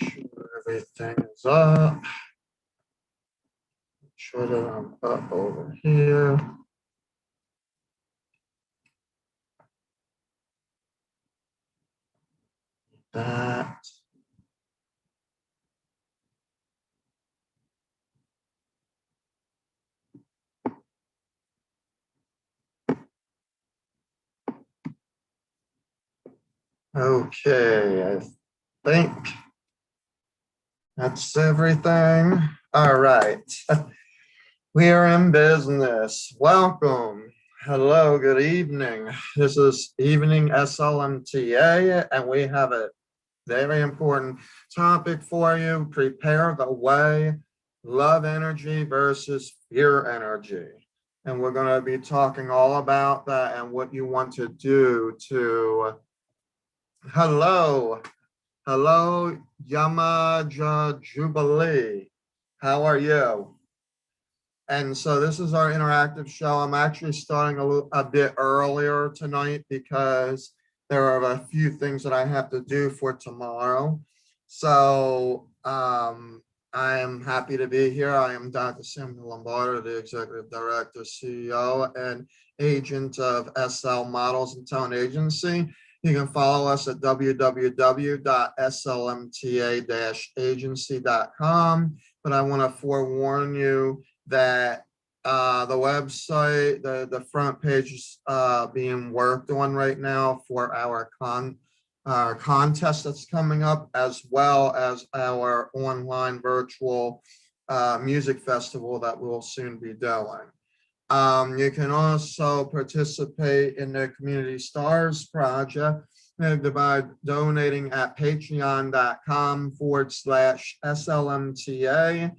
Sure everything is up. Make sure that I'm up over here. That. Okay, I think that's everything. All right. We are in business. Welcome. Hello, good evening. This is Evening SLMTA, and we have a very important topic for you. Prepare the way, love energy versus fear energy. And we're going to be talking all about that and what you want to do to, hello, Yamaja Jubilee. How are you? And so this is our interactive show. I'm actually starting a bit earlier tonight because there are a few things that I have to do for tomorrow. So I am happy to be here. I am Dr. Samuel Lombardo, the Executive Director, CEO, and agent of SL Models and Talent Agency. You can follow us at www.slmta-agency.com. But I want to forewarn you that the website, the front page is being worked on right now for our contest that's coming up, as well as our online virtual music festival that we'll soon be doing. You can also participate in the Community Stars project by donating at patreon.com/SLMTA.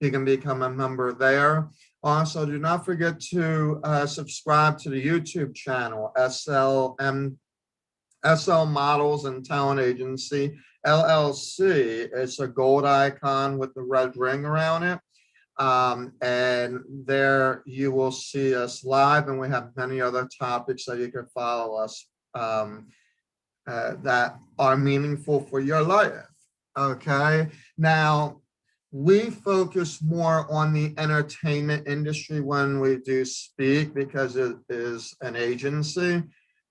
You can become a member there. Also, do not forget to subscribe to the YouTube channel, SL Models and Talent Agency, LLC. It's a gold icon with the red ring around it. And there you will see us live, and we have many other topics that you can follow us that are meaningful for your life. Okay, now we focus more on the entertainment industry when we do speak because it is an agency,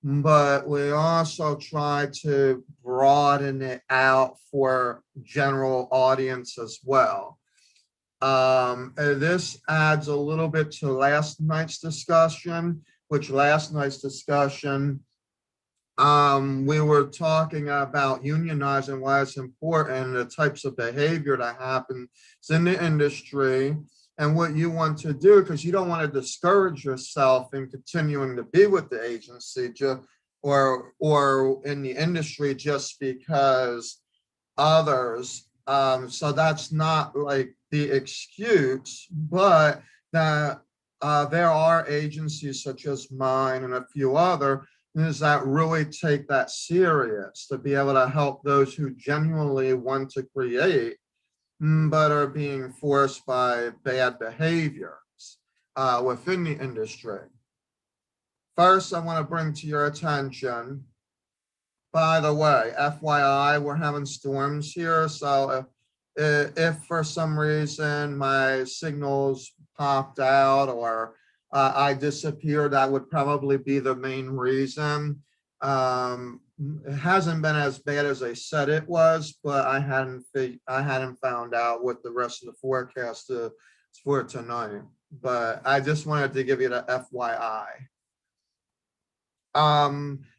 but we also try to broaden it out for general audience as well. This adds a little bit to last night's discussion, we were talking about unionizing, why it's important, the types of behavior that happens in the industry, and what you want to do, because you don't want to discourage yourself in continuing to be with the agency or in the industry just because others. So that's not like the excuse, but that there are agencies such as mine and a few other that really take that serious to be able to help those who genuinely want to create but are being forced by bad behaviors within the industry. First, I want to bring to your attention, by the way, FYI, we're having storms here, so if for some reason my signals popped out or I disappeared, that would probably be the main reason. It hasn't been as bad as I said it was, but I hadn't found out what the rest of the forecast is for tonight. But I just wanted to give you the FYI.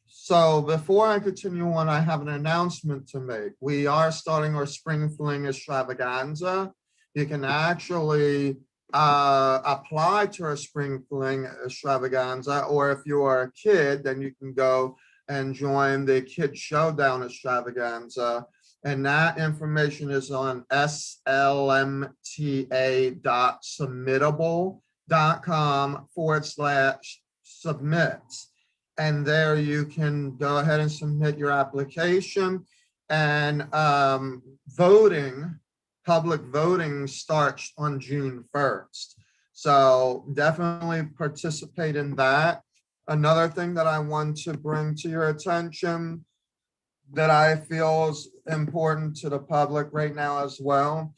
So before I continue on, I have an announcement to make. We are starting our Spring Fling Extravaganza. You can actually apply to our Spring Fling Extravaganza, or if you are a kid, then you can go and join the Kids Showdown Extravaganza. And that information is on slmta.submittable.com/submit. And there you can go ahead and submit your application. And public voting starts on June 1st. So definitely participate in that. Another thing that I want to bring to your attention that I feel important to the public right now as well.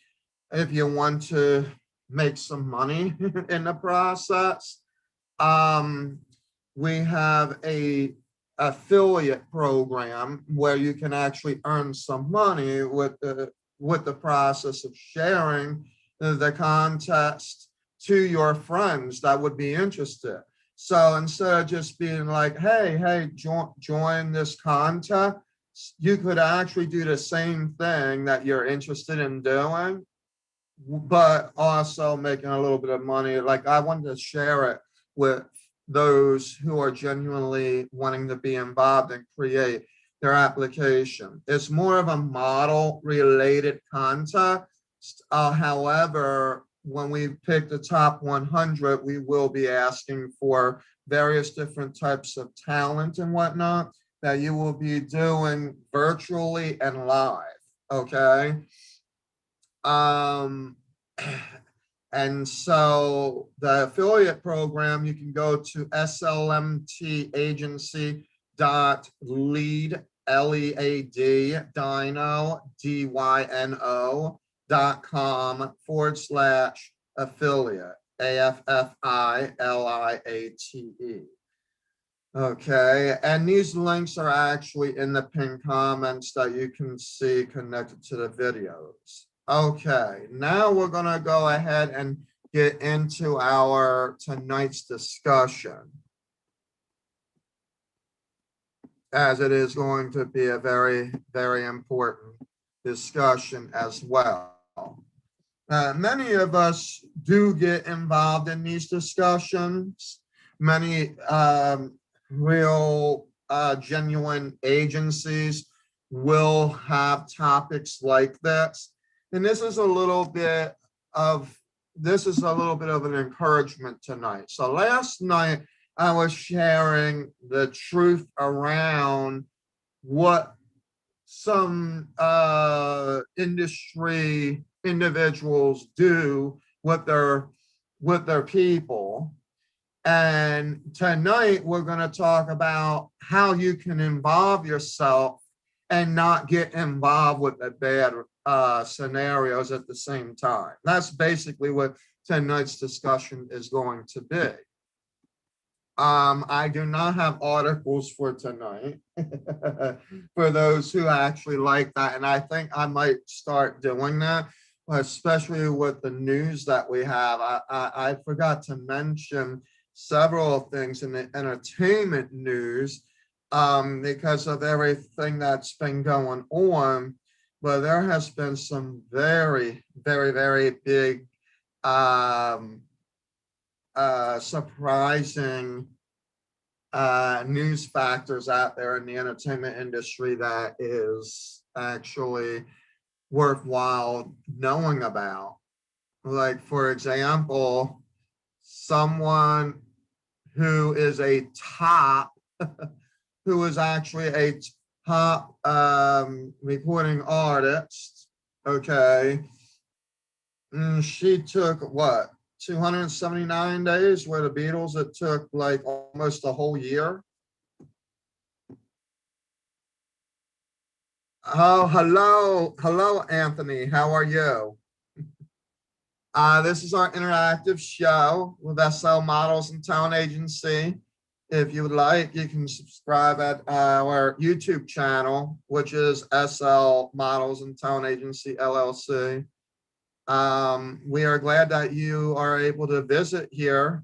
If you want to make some money in the process, um, we have a affiliate program where you can actually earn some money with the process of sharing the contest to your friends that would be interested. So instead of just being like, hey, join this contest, you could actually do the same thing that you're interested in doing, but also making a little bit of money. Like, I wanted to share it with those who are genuinely wanting to be involved and create their application. It's more of a model related content. However, when we pick the top 100, we will be asking for various different types of talent and whatnot that you will be doing virtually and live. Okay. And so the affiliate program, you can go to slmtagency.lead, L-E-A-D, dyno.com/affiliate, AFFILIATE. Okay, and these links are actually in the pinned comments that you can see connected to the videos. Okay, now we're gonna go ahead and get into our tonight's discussion, as it is going to be a very, very important discussion as well. Many of us do get involved in these discussions. Many real genuine agencies will have topics like this. And this is a little bit of an encouragement tonight. So last night I was sharing the truth around what some industry individuals do with their people. And tonight we're going to talk about how you can involve yourself and not get involved with the bad scenarios at the same time. That's basically what tonight's discussion is going to be. I do not have articles for tonight for those who actually like that. And I think I might start doing that, especially with the news that we have. I forgot to mention several things in the entertainment news because of everything that's been going on. But there has been some very, very, very big surprising news factors out there in the entertainment industry that is actually worthwhile knowing about. Like, for example, someone who is a top, who is actually a top recording artist, okay, she took what, 279 days, where the Beatles, it took like almost a whole year. Oh, hello, Anthony. How are you? This is our interactive show with SL Models and Talent Agency. If you would like, you can subscribe at our YouTube channel, which is SL Models and Talent Agency, LLC. We are glad that you are able to visit here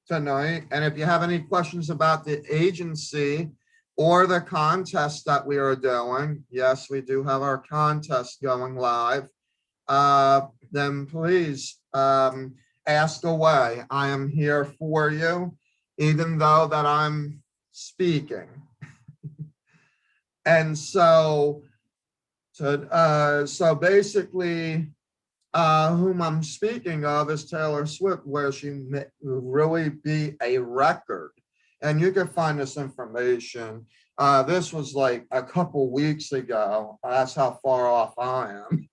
tonight. And if you have any questions about the agency or the contest that we are doing, yes, we do have our contest going live, then please ask away. I am here for you, even though that I'm speaking. And so basically, whom I'm speaking of is Taylor Swift, where she may really be a record. And you can find this information. This was like a couple weeks ago. That's how far off I am.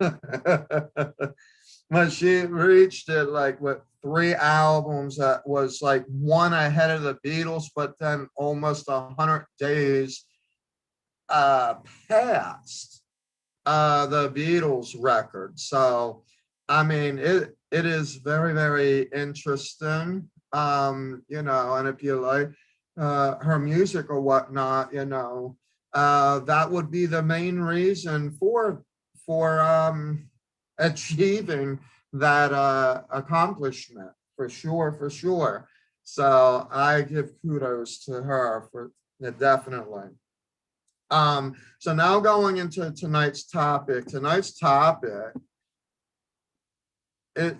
But she reached it like with 3 albums that was like one ahead of the Beatles, but then almost 100 days passed. the Beatles record. So, I mean, it is very, very interesting. You know, and if you like her music or whatnot, you know, that would be the main reason for achieving that accomplishment for sure, for sure. So I give kudos to her for yeah, definitely. So now going into tonight's topic. Tonight's topic, it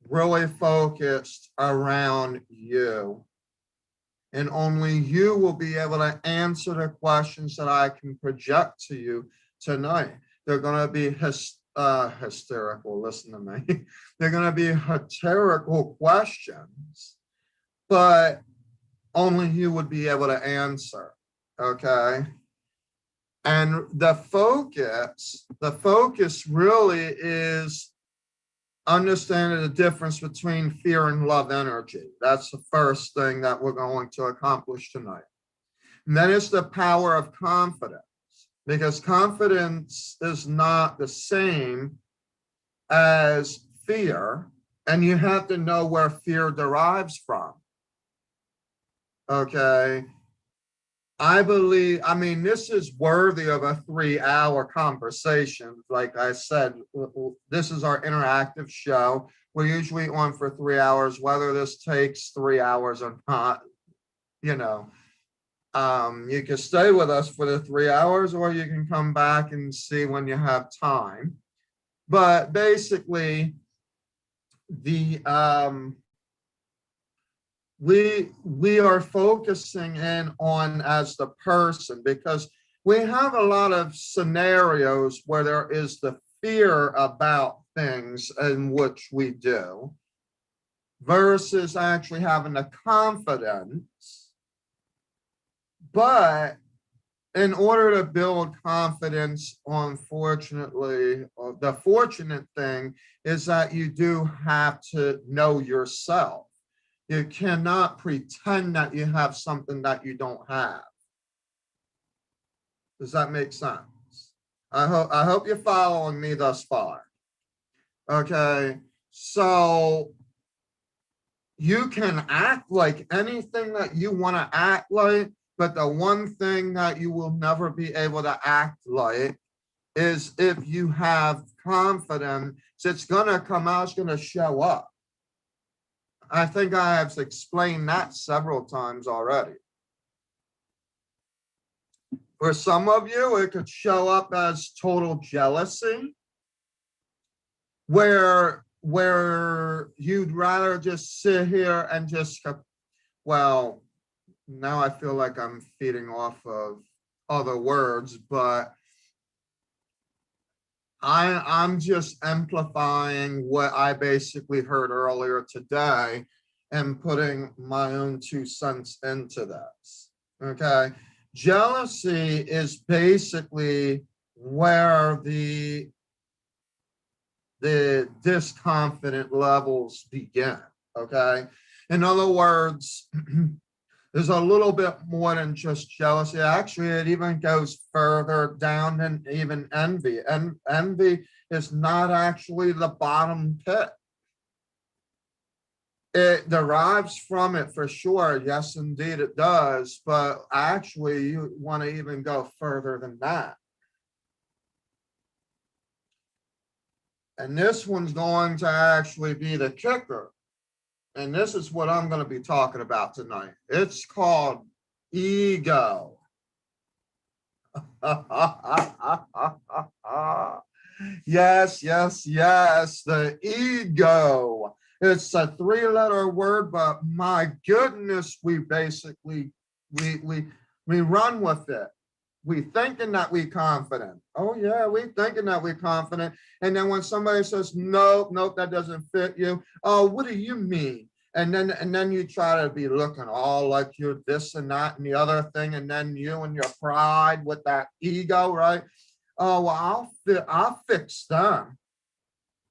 really focused around you. And only you will be able to answer the questions that I can project to you tonight. They're going to be hysterical. Listen to me. They're going to be hysterical questions, but only you would be able to answer. Okay. And the focus really is understanding the difference between fear and love energy. That's the first thing that we're going to accomplish tonight. And then it's the power of confidence, because confidence is not the same as fear, and you have to know where fear derives from. Okay. I believe, I mean, this is worthy of a 3-hour conversation. Like I said, this is our interactive show. We're usually on for 3 hours, whether this takes 3 hours or not, you know. You can stay with us for the 3 hours, or you can come back and see when you have time. But basically, the we are focusing in on as the person, because we have a lot of scenarios where there is the fear about things in which we do versus actually having the confidence. But in order to build confidence, unfortunately, the fortunate thing is that you do have to know yourself. You cannot pretend that you have something that you don't have. Does that make sense? I hope you're following me thus far. Okay, so you can act like anything that you want to act like, but the one thing that you will never be able to act like is if you have confidence. It's gonna come out, it's gonna show up. I think I have explained that several times already. For some of you, it could show up as total jealousy, where you'd rather just sit here and just, well, now I feel like I'm feeding off of other words, but I'm just amplifying what I basically heard earlier today and putting my own 2 cents into this. Okay. Jealousy is basically where the disconfident levels begin. Okay. In other words, there's a little bit more than just jealousy. Actually, it even goes further down than even envy. And envy is not actually the bottom pit. It derives from it for sure. Yes, indeed it does. But actually, you want to even go further than that. And this one's going to actually be the kicker. And this is what I'm going to be talking about tonight. It's called ego. Yes, yes, yes, the ego. It's a 3-letter word, but my goodness, we basically we run with it. We thinking that we confident. Oh yeah, we thinking that we confident. And then when somebody says, nope, nope, that doesn't fit you. Oh, what do you mean? And then you try to be looking all like you're this and that and the other thing. And then you and your pride with that ego, right? Oh, well, I'll fix them.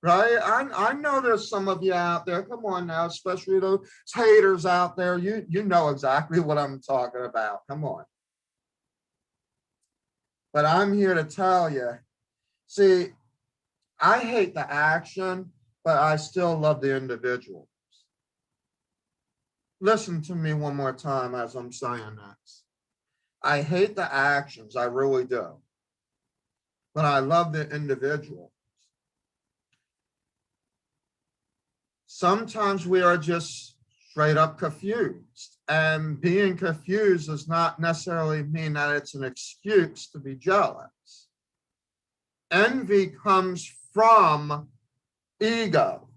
Right? I know there's some of you out there. Come on now, especially those haters out there. You know exactly what I'm talking about. Come on. But I'm here to tell you, See, I hate the action, but I still love the individual. Listen to me one more time as I'm saying this. I hate the actions, I really do, but I love the individual. Sometimes we are just straight up confused, and being confused does not necessarily mean that it's an excuse to be jealous. Envy comes from ego.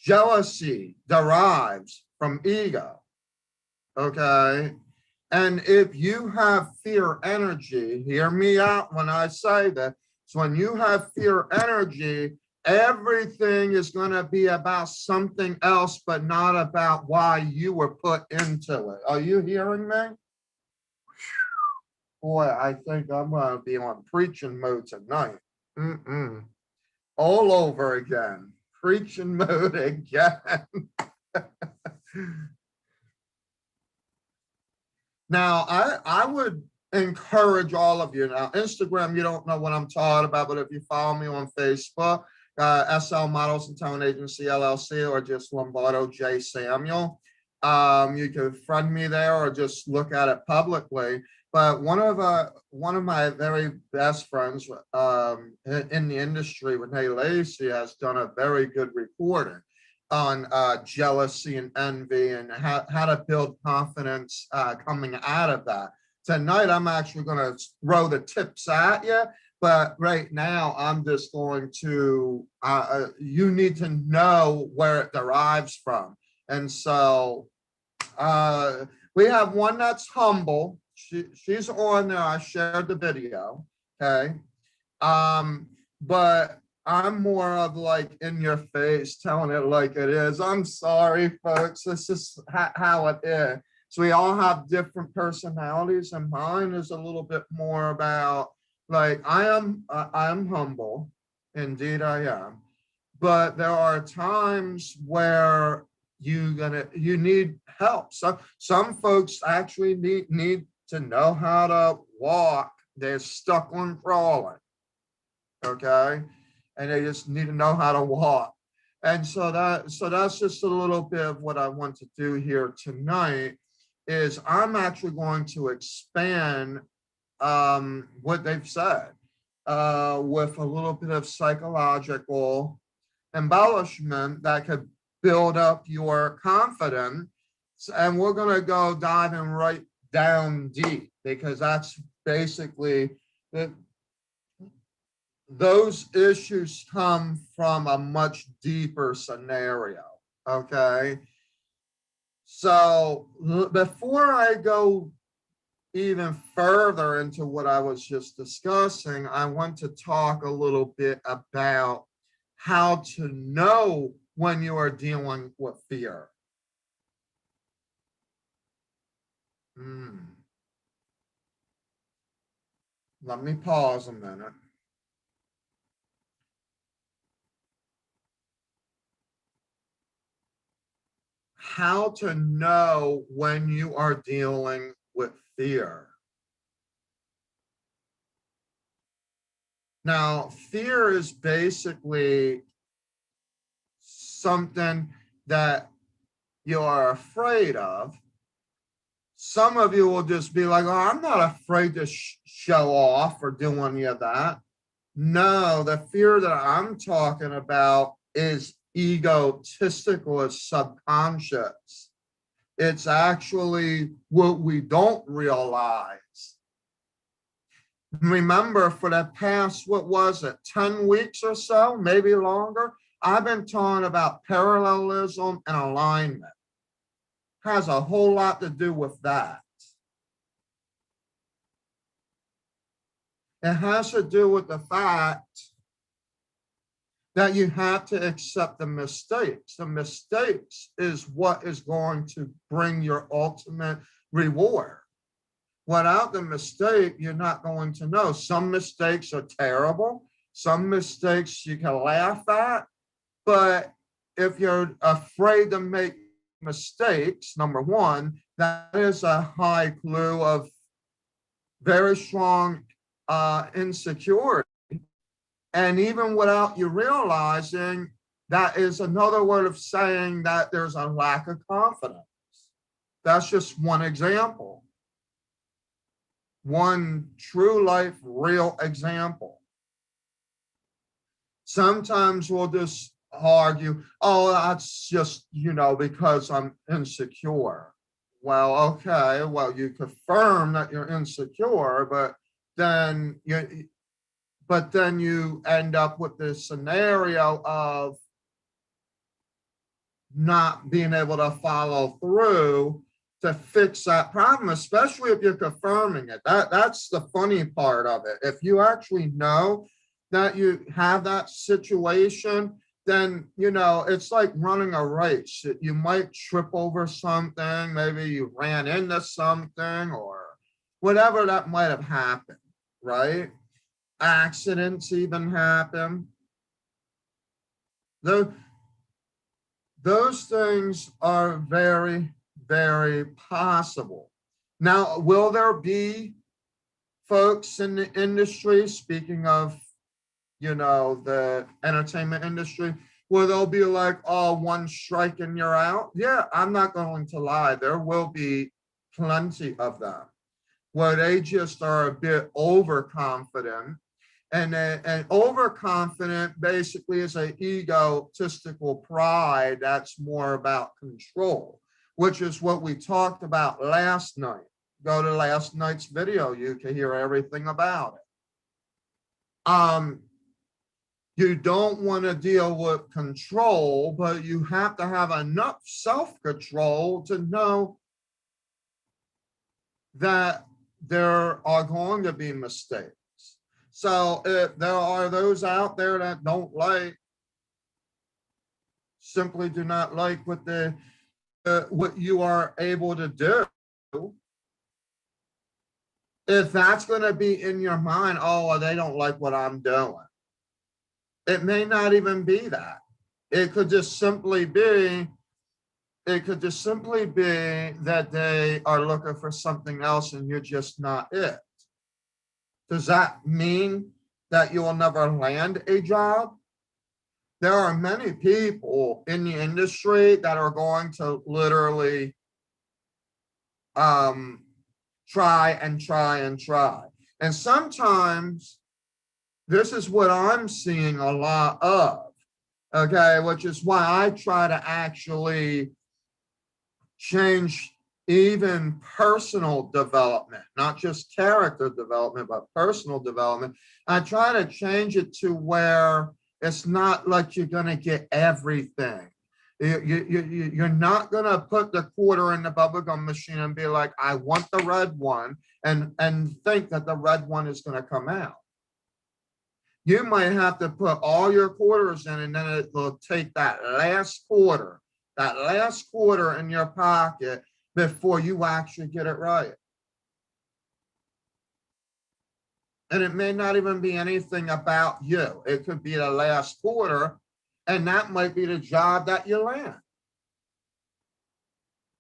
Jealousy derives from ego. Okay. And if you have fear energy, hear me out when I say that. So when you have fear energy, everything is going to be about something else, but not about why you were put into it. Are you hearing me? Boy, I think I'm going to be on preaching mode tonight. All over again. Preaching mode again. Now, I would encourage all of you. Now, Instagram, you don't know what I'm talking about, but if you follow me on Facebook, SL Models and Talent Agency LLC, or just Lombardo J. Samuel, you can friend me there or just look at it publicly. But one of my very best friends in the industry, Renee Lacey, has done a very good reporting on jealousy and envy and how to build confidence coming out of that. Tonight, I'm actually going to throw the tips at you, but right now, I'm just going to, you need to know where it derives from. And so we have one that's humble. She's on there. I shared the video. Okay. But I'm more of like in your face, telling it like it is. I'm sorry, folks. This is how it is. So we all have different personalities, and mine is a little bit more about like I am humble, indeed I am. But there are times where you need help. So some folks actually need to know how to walk. They're stuck on crawling. Okay. And they just need to know how to walk. And so that's just a little bit of what I want to do here tonight is I'm actually going to expand what they've said with a little bit of psychological embellishment that could build up your confidence. And we're going to go diving right down deep because that's basically those issues come from a much deeper scenario, okay? So before I go even further into what I was just discussing, I want to talk a little bit about how to know when you are dealing with fear. Let me pause a minute. How to know when you are dealing with fear. Now, fear is basically something that you are afraid of. Some of you will just be like, oh, I'm not afraid to show off or do any of that. No, the fear that I'm talking about is egotistical, it's subconscious. It's actually what we don't realize. Remember, for the past, what was it, 10 weeks or so, maybe longer, I've been talking about parallelism and alignment. Has a whole lot to do with that. It has to do with the fact that you have to accept the mistakes. The mistakes is what is going to bring your ultimate reward. Without the mistake, you're not going to know. Some mistakes are terrible. Some mistakes you can laugh at. But if you're afraid to make mistakes, number one, that is a high clue of very strong insecurity. And even without you realizing, that is another word of saying that there's a lack of confidence. That's just one example. One true life, real example. Sometimes we'll just argue, oh, that's just, because I'm insecure. Well, okay, well, you confirm that you're insecure, but then you end up with this scenario of not being able to follow through to fix that problem, especially if you're confirming it. That's the funny part of it. If you actually know that you have that situation, then, it's like running a race. You might trip over something, maybe you ran into something or whatever that might have happened, right? Accidents even happen. Those things are very, very possible. Now, will there be folks in the industry, speaking of, the entertainment industry, where they'll be like, oh, one strike and you're out? Yeah, I'm not going to lie. There will be plenty of them where they just are a bit overconfident. And overconfident basically is an egotistical pride that's more about control, which is what we talked about last night. Go to last night's video, you can hear everything about it. You don't want to deal with control, but you have to have enough self-control to know that there are going to be mistakes. So if there are those out there that simply do not like what you are able to do, if that's going to be in your mind, oh, well, they don't like what I'm doing. It may not even be that. It could just simply be that they are looking for something else and you're just not it. Does that mean that you will never land a job? There are many people in the industry that are going to literally try and try and try. And sometimes this is what I'm seeing a lot of, okay, which is why I try to actually change even personal development, not just character development, but personal development. I try to change it to where it's not like you're going to get everything. You're not going to put the quarter in the bubblegum machine and be like, I want the red one, and think that the red one is going to come out. You might have to put all your quarters in, and then it will take that last quarter in your pocket before you actually get it right. And it may not even be anything about you. It could be the last quarter, and that might be the job that you land.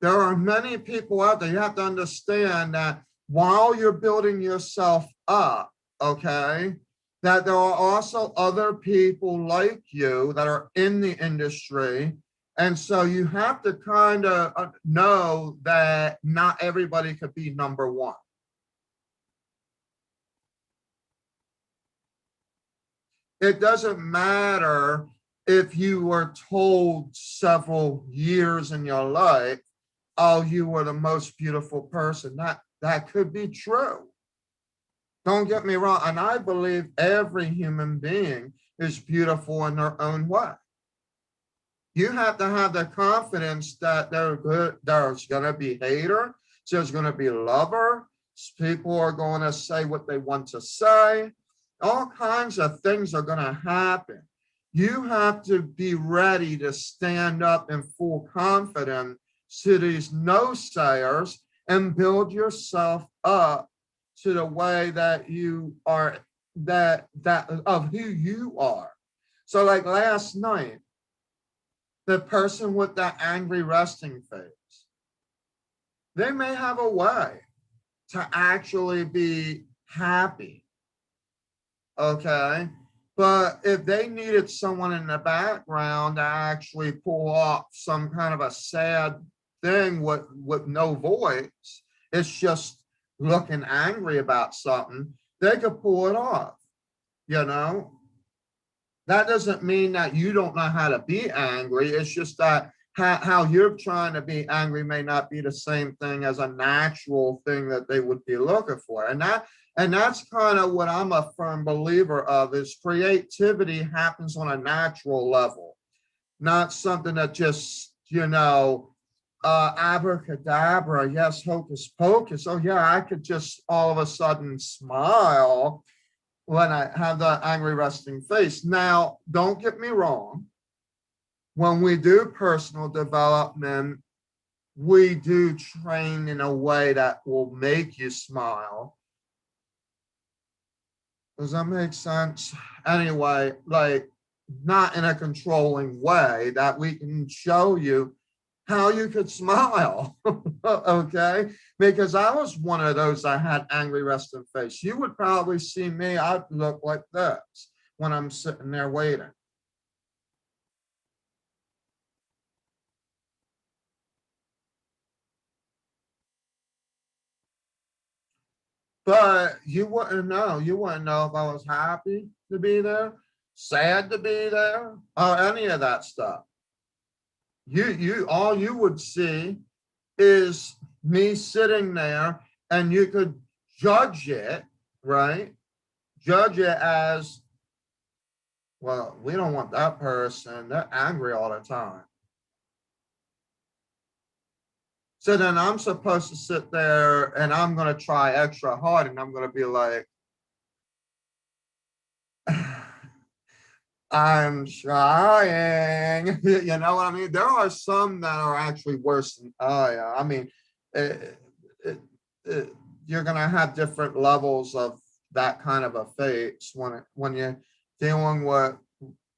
There are many people out there. You have to understand that while you're building yourself up, okay, that there are also other people like you that are in the industry. And so you have to kind of know that not everybody could be number one. It doesn't matter if you were told several years in your life, oh, you were the most beautiful person. That could be true. Don't get me wrong. And I believe every human being is beautiful in their own way. You have to have the confidence that there's going to be haters, there's going to be lovers, people are going to say what they want to say. All kinds of things are going to happen. You have to be ready to stand up in full confidence to these no-sayers and build yourself up to the way that you are, that of who you are. So like last night, the person with that angry resting face, they may have a way to actually be happy Okay. But if they needed someone in the background to actually pull off some kind of a sad thing with no voice, it's just looking angry about something, they could pull it off, you know? That doesn't mean that you don't know how to be angry. It's just that how you're trying to be angry may not be the same thing as a natural thing that they would be looking for. And that's kind of what I'm a firm believer of is creativity happens on a natural level, not something that just, abracadabra, yes, hocus pocus. Oh yeah, I could just all of a sudden smile when I have that angry resting face. Now, don't get me wrong. When we do personal development, we do train in a way that will make you smile. Does that make sense? Anyway, like not in a controlling way, that we can show you how you could smile. Okay, because I was one of those that had angry resting face. You would probably see me, I'd look like this when I'm sitting there waiting. But you wouldn't know if I was happy to be there, sad to be there, or any of that stuff. All you would see is me sitting there, and you could judge it, right? Judge it as, well, we don't want that person. They're angry all the time. So then I'm supposed to sit there and I'm going to try extra hard and I'm going to be like, I'm trying. You know what I mean? There are some that are actually worse than I mean, it, it, it, you're going to have different levels of that kind of a face when you're dealing with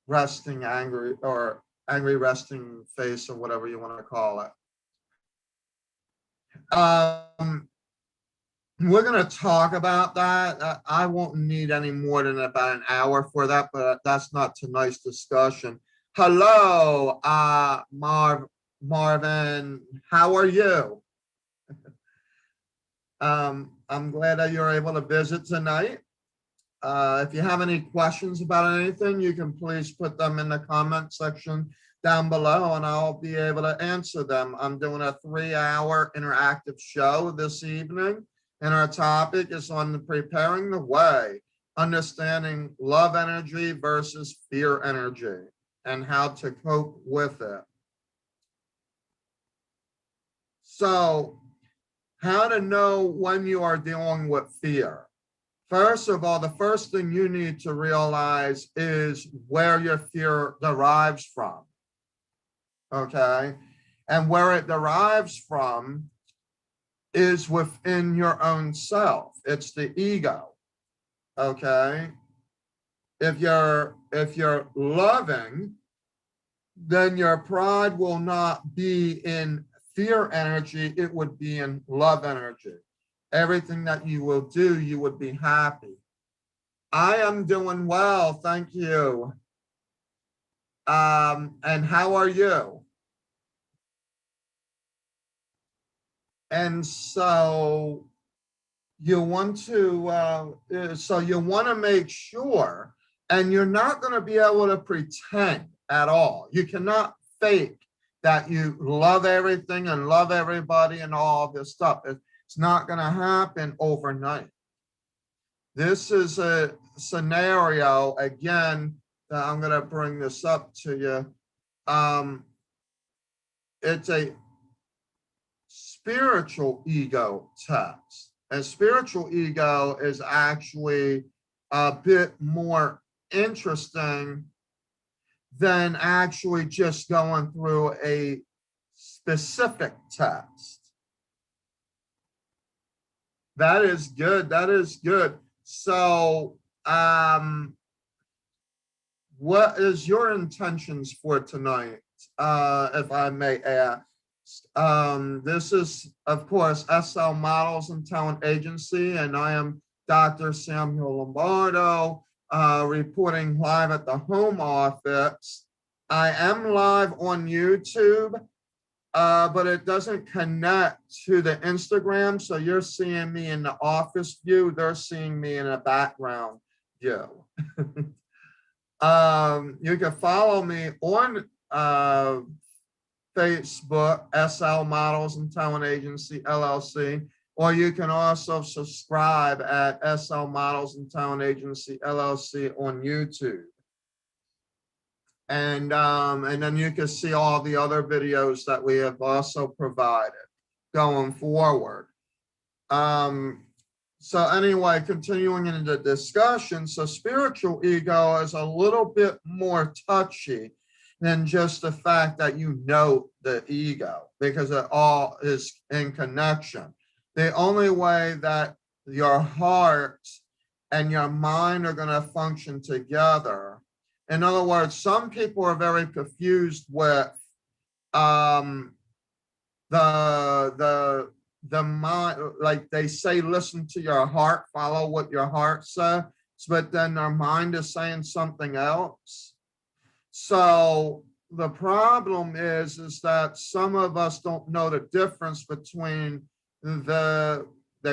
resting angry or angry resting face or whatever you want to call it. Um, we're going to talk about that. I won't need any more than about an hour for that, but that's not tonight's discussion. Hello, Marvin. How are you? I'm glad that you're able to visit tonight. If you have any questions about anything, you can please put them in the comment section down below and I'll be able to answer them. I'm doing a 3-hour interactive show this evening, and our topic is on the preparing the way, understanding love energy versus fear energy and how to cope with it. So, how to know when you are dealing with fear. First of all, the first thing you need to realize is where your fear derives from. Okay. And where it derives from is within your own self. It's the ego. Okay. If you're loving, then your pride will not be in fear energy, it would be in love energy. Everything that you will do, you would be happy. I am doing well, thank you. And how are you? And so you want to make sure, and you're not going to be able to pretend at all. You cannot fake that you love everything and love everybody and all this stuff. It's not going to happen overnight. This is a scenario, again, that I'm going to bring this up to you. It's a spiritual ego test. And spiritual ego is actually a bit more interesting than actually just going through a specific test. That is good. That is good. So, what is your intentions for tonight, if I may ask? This is, of course, SL Models and Talent Agency, and I am Dr. Samuel Lombardo. reporting live at the home office. I am live on YouTube, but it doesn't connect to the Instagram. So you're seeing me in the office view. They're seeing me in a background view. You can follow me on Facebook, SL Models and Talent Agency, LLC, or you can also subscribe at SL Models and Talent Agency, LLC on YouTube. And then you can see all the other videos that we have also provided going forward. So anyway, continuing into the discussion, so spiritual ego is a little bit more touchy than just the fact that you know the ego, because it all is in connection. The only way that your heart and your mind are going to function together. In other words, some people are very confused with the mind, like they say, listen to your heart, follow what your heart says, but then their mind is saying something else. So the problem is that some of us don't know the difference between the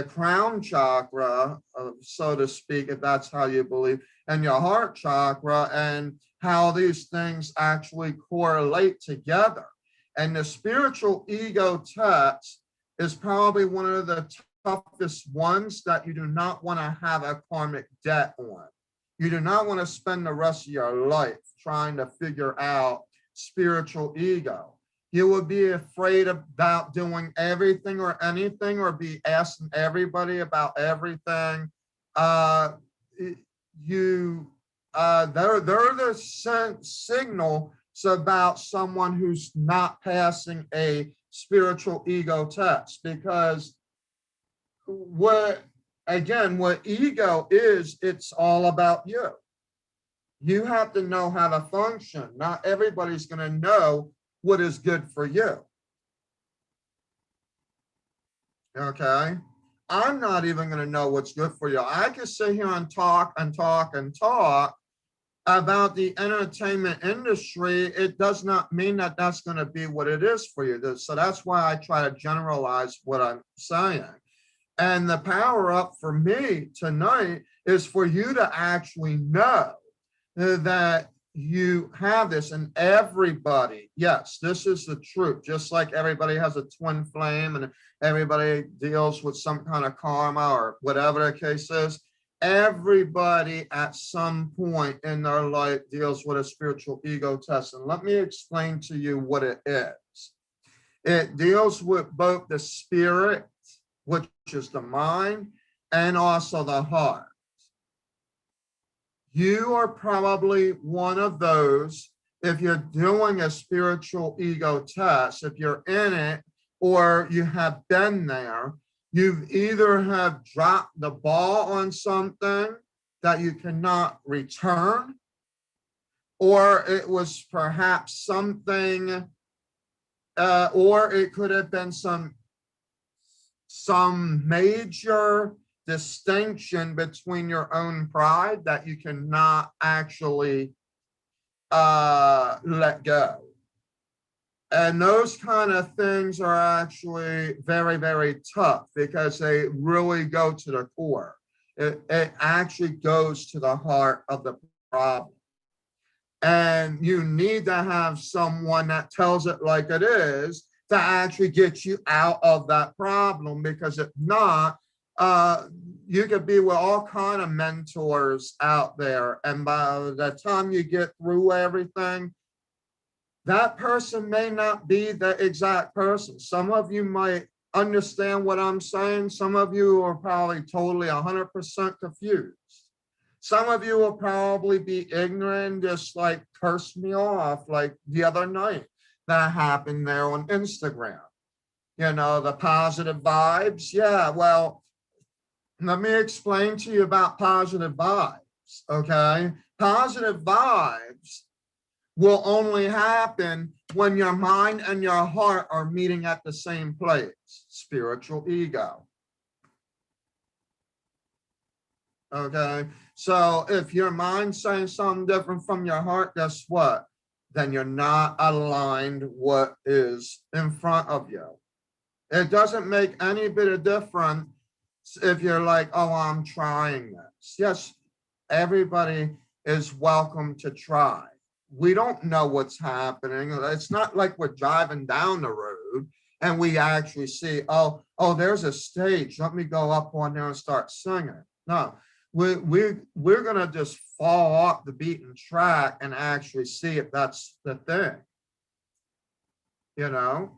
crown chakra, so to speak, if that's how you believe, and your heart chakra, and how these things actually correlate together. And the spiritual ego test is probably one of the toughest ones that you do not want to have a karmic debt on. You do not want to spend the rest of your life trying to figure out spiritual ego. You would be afraid about doing everything or anything, or be asking everybody about everything. They're the signal about someone who's not passing a spiritual ego test, because what ego is, it's all about you. You have to know how to function. Not everybody's going to know what is good for you. Okay? I'm not even going to know what's good for you. I can sit here and talk about the entertainment industry. It does not mean that that's going to be what it is for you. So that's why I try to generalize what I'm saying. And the power up for me tonight is for you to actually know that you have this, and everybody, yes, this is the truth. Just like everybody has a twin flame and everybody deals with some kind of karma or whatever the case is, everybody at some point in their life deals with a spiritual ego test. And let me explain to you what it is. It deals with both the spirit, which is the mind, and also the heart. You are probably one of those, if you're doing a spiritual ego test, if you're in it or you have been there, you've either have dropped the ball on something that you cannot return, or it was perhaps something, or it could have been some major distinction between your own pride that you cannot actually let go. And those kind of things are actually very, very tough, because they really go to the core. It actually goes to the heart of the problem. And you need to have someone that tells it like it is to actually get you out of that problem, because if not, you could be with all kind of mentors out there, and by the time you get through everything, that person may not be the exact person. Some of you might understand what I'm saying. Some of you are probably totally 100% confused. Some of you will probably be ignorant, just like curse me off, like the other night that happened there on Instagram. You know, the positive vibes. Yeah, well, let me explain to you about positive vibes, okay? Positive vibes will only happen when your mind and your heart are meeting at the same place, spiritual ego. Okay, So if your mind's saying something different from your heart, guess what? Then you're not aligned what is in front of you. It doesn't make any bit of difference if you're like, oh, I'm trying this. Yes, everybody is welcome to try. We don't know what's happening. It's not like we're driving down the road and we actually see, oh, there's a stage. Let me go up on there and start singing. No, we're gonna just fall off the beaten track and actually see if that's the thing. You know,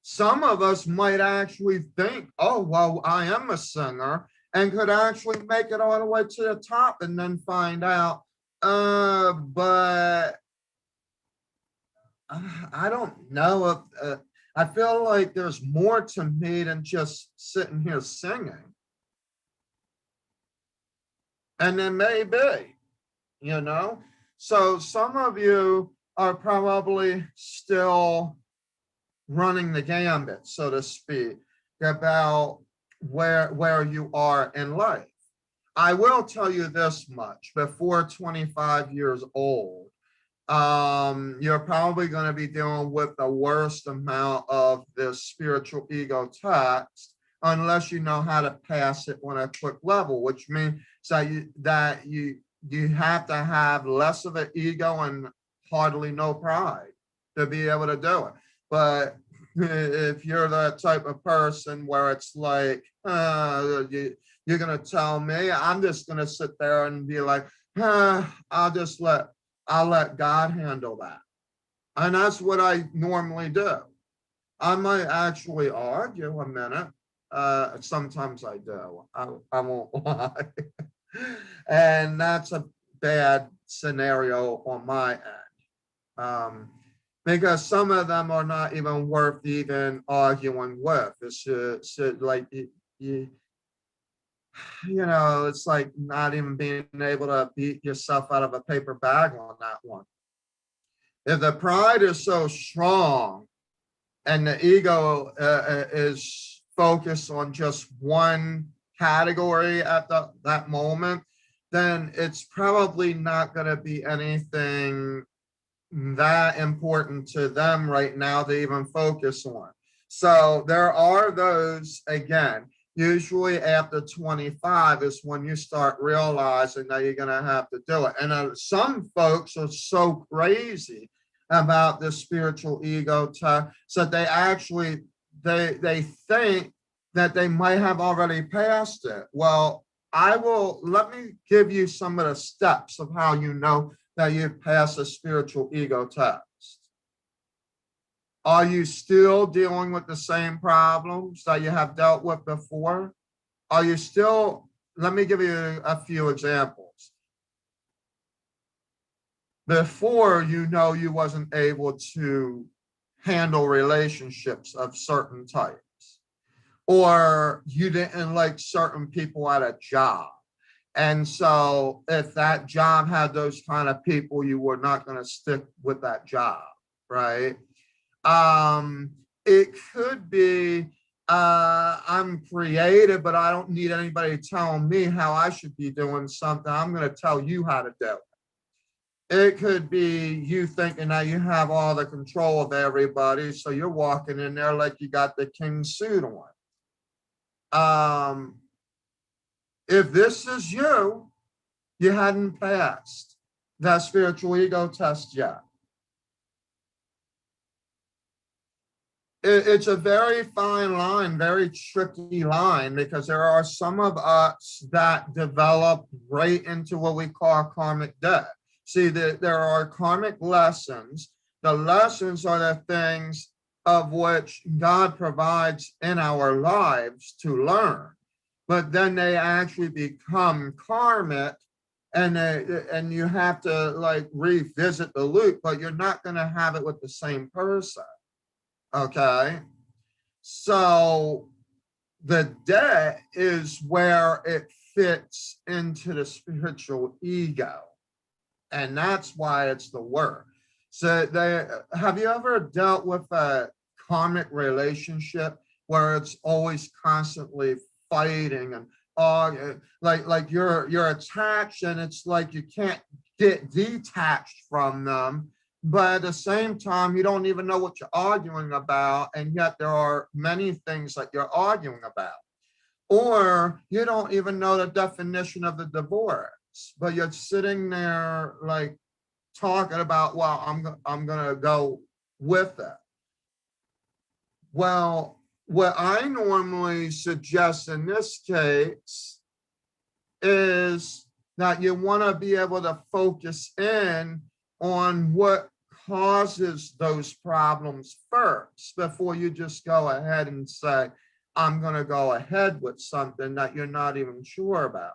some of us might actually think, oh, well, I am a singer, and could actually make it all the way to the top and then find out, but I don't know if, I feel like there's more to me than just sitting here singing. And then maybe, you know, so some of you are probably still running the gambit, so to speak, about where you are in life. I will tell you this much: before 25 years old, you're probably going to be dealing with the worst amount of this spiritual ego tax, unless you know how to pass it on a quick level, which means that you have to have less of an ego and hardly no pride to be able to do it. But if you're that type of person where it's like, you're going to tell me, I'm just going to sit there and be like, I'll let God handle that. And that's what I normally do. I might actually argue a minute. Sometimes I do. I won't lie. And that's a bad scenario on my end. Because some of them are not even worth even arguing with. It's like, you know, it's like not even being able to beat yourself out of a paper bag on that one. If the pride is so strong and the ego is focused on just one category at that moment, then it's probably not going to be anything that important to them right now to even focus on. So there are those, again, usually after 25 is when you start realizing that you're going to have to do it. And some folks are so crazy about this spiritual ego so they actually they think that they might have already passed it. Well, let me give you some of the steps of how you know that you pass a spiritual ego test. Are you still dealing with the same problems that you have dealt with before? Are you still, let me give you a few examples. Before, you know, you wasn't able to handle relationships of certain types, or you didn't like certain people at a job. And so if that job had those kind of people, you were not going to stick with that job, right? It could be, I'm creative, but I don't need anybody telling me how I should be doing something. I'm going to tell you how to do it. It could be you thinking that you have all the control of everybody, so you're walking in there like you got the king suit on. If this is you, you hadn't passed that spiritual ego test yet. It's a very fine line, very tricky line, because there are some of us that develop right into what we call karmic debt. See, there are karmic lessons. The lessons are the things of which God provides in our lives to learn, but then they actually become karmic, and you have to like revisit the loop, but you're not going to have it with the same person. Okay, so the debt is where it fits into the spiritual ego, and that's why it's the work. So have you ever dealt with a karmic relationship where it's always constantly fighting and like you're attached, and it's like you can't get detached from them. But at the same time, you don't even know what you're arguing about, and yet there are many things that you're arguing about. Or you don't even know the definition of the divorce, but you're sitting there like talking about, well, I'm gonna go with it. Well, what I normally suggest in this case is that you want to be able to focus in on what causes those problems first before you just go ahead and say, I'm going to go ahead with something that you're not even sure about.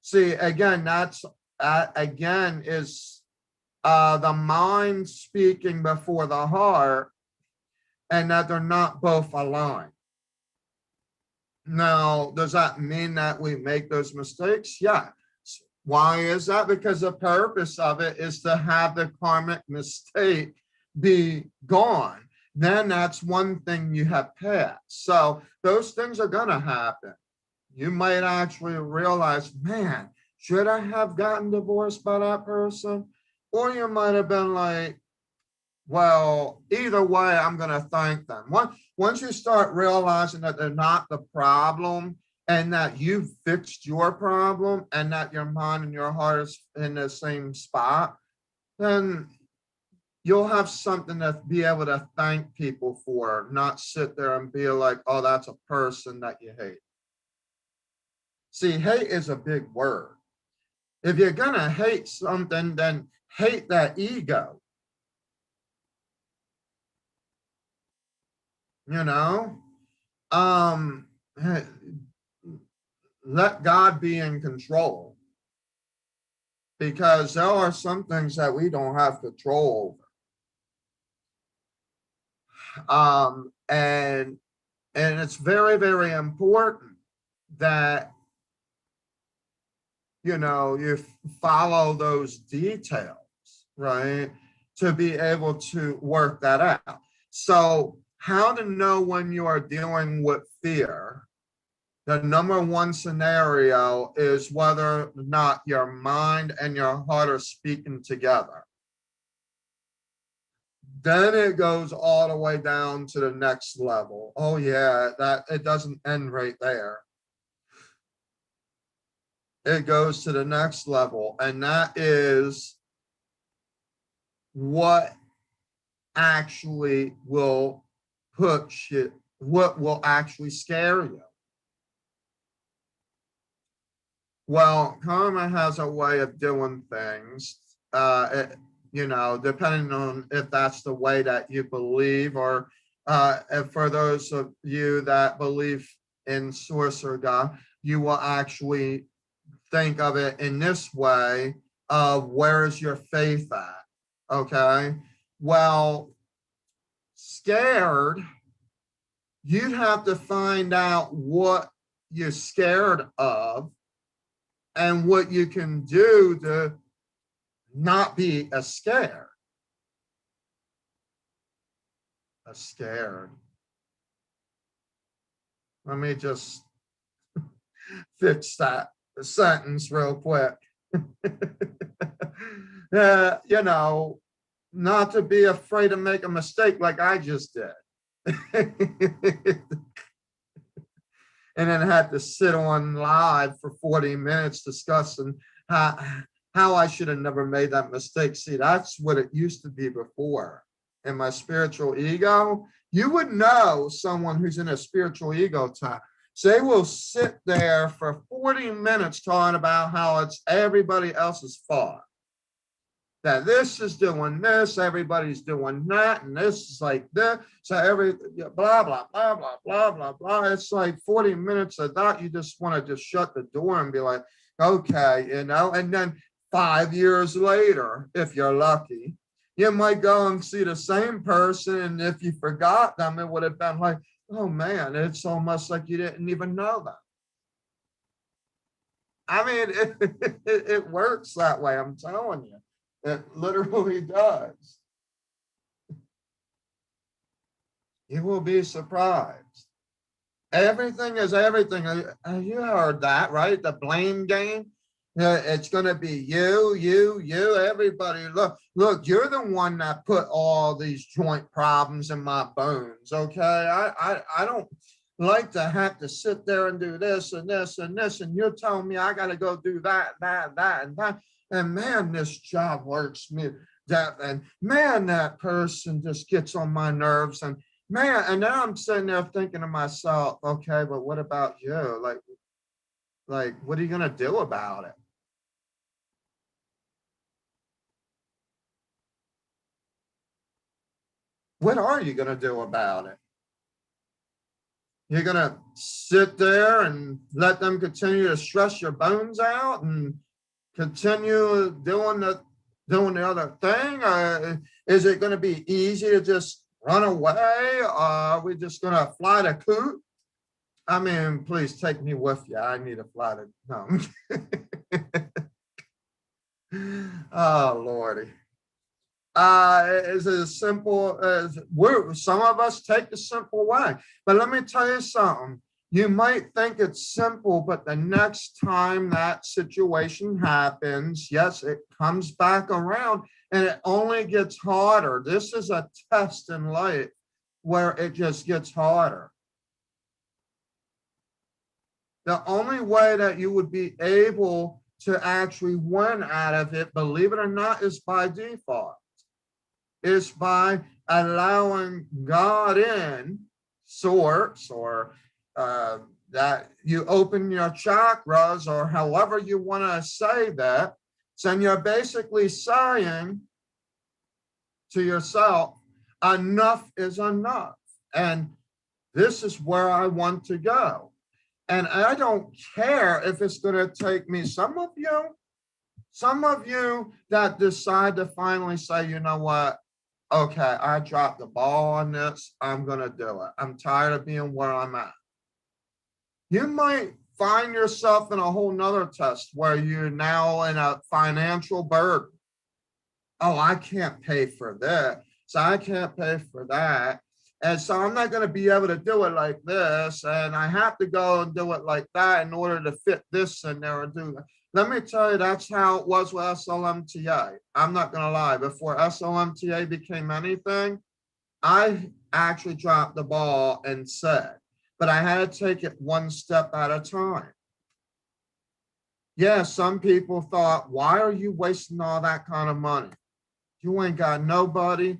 See, again, that's again is the mind speaking before the heart, and that they're not both aligned. Now, does that mean that we make those mistakes? Yeah. Why is that? Because the purpose of it is to have the karmic mistake be gone. Then that's one thing you have passed. So those things are going to happen. You might actually realize, man, should I have gotten divorced by that person? Or you might have been like, well, either way, I'm going to thank them. Once you start realizing that they're not the problem, and that you've fixed your problem, and that your mind and your heart is in the same spot, then you'll have something to be able to thank people for, not sit there and be like, oh, that's a person that you hate. See, hate is a big word. If you're going to hate something, then hate that ego. You know, let God be in control, because there are some things that we don't have control over. And it's very, very important that, you know, you follow those details, right, to be able to work that out. So how to know when you are dealing with fear? The number one scenario is whether or not your mind and your heart are speaking together. Then it goes all the way down to the next level. Oh yeah, that it doesn't end right there. It goes to the next level, and that is what actually will push it, what will actually scare you. Well, karma has a way of doing things, you know, depending on if that's the way that you believe, or if for those of you that believe in source or God, you will actually think of it in this way of, where is your faith at? Okay. Well, scared, you'd have to find out what you're scared of and what you can do to not be as scared. Let me just fix that sentence real quick. You know, not to be afraid to make a mistake like I just did. And then had to sit on live for 40 minutes discussing how I should have never made that mistake. See, that's what it used to be before. In my spiritual ego, you would know someone who's in a spiritual ego time. So they will sit there for 40 minutes talking about how it's everybody else's fault. That this is doing this, everybody's doing that, and this is like this. So every blah, blah, blah, blah, blah, blah, blah. It's like 40 minutes of that. You just want to just shut the door and be like, okay, you know, and then 5 years later, if you're lucky, you might go and see the same person. And if you forgot them, it would have been like, oh man, it's almost like you didn't even know them. I mean, it works that way, I'm telling you. It literally does. You will be surprised. Everything is everything. You heard that, right? The blame game. Yeah, it's going to be you, everybody. Look, you're the one that put all these joint problems in my bones. Okay. I don't like to have to sit there and do this and this and this. And you're telling me I got to go do that, and that. And man, this job works me that. And man, that person just gets on my nerves. And man, and now I'm sitting there thinking to myself, okay, but what about you? Like, what are you gonna do about it? What are you gonna do about it? You're gonna sit there and let them continue to stress your bones out and continue doing the other thing? Is it gonna be easy to just run away? Are we just gonna fly the coop? I mean, please take me with you. I need a flight. No. Oh, Lordy. Is as simple as some of us take the simple way. But let me tell you something. You might think it's simple, but the next time that situation happens, yes, it comes back around and it only gets harder. This is a test in life where it just gets harder. The only way that you would be able to actually win out of it, believe it or not, is by default. Is by allowing God in sorts, or that you open your chakras, or however you want to say that. So you're basically saying to yourself, enough is enough. And this is where I want to go. And I don't care if it's going to take me, some of you that decide to finally say, you know what? Okay, I dropped the ball on this. I'm going to do it. I'm tired of being where I'm at. You might find yourself in a whole nother test where you're now in a financial burden. Oh, I can't pay for that. So I can't pay for that. And so I'm not going to be able to do it like this. And I have to go and do it like that in order to fit this in there and do that. Let me tell you, that's how it was with SLMTA. I'm not going to lie. Before SLMTA became anything, I actually dropped the ball and said, but I had to take it one step at a time. Yeah, some people thought, why are you wasting all that kind of money? You ain't got nobody.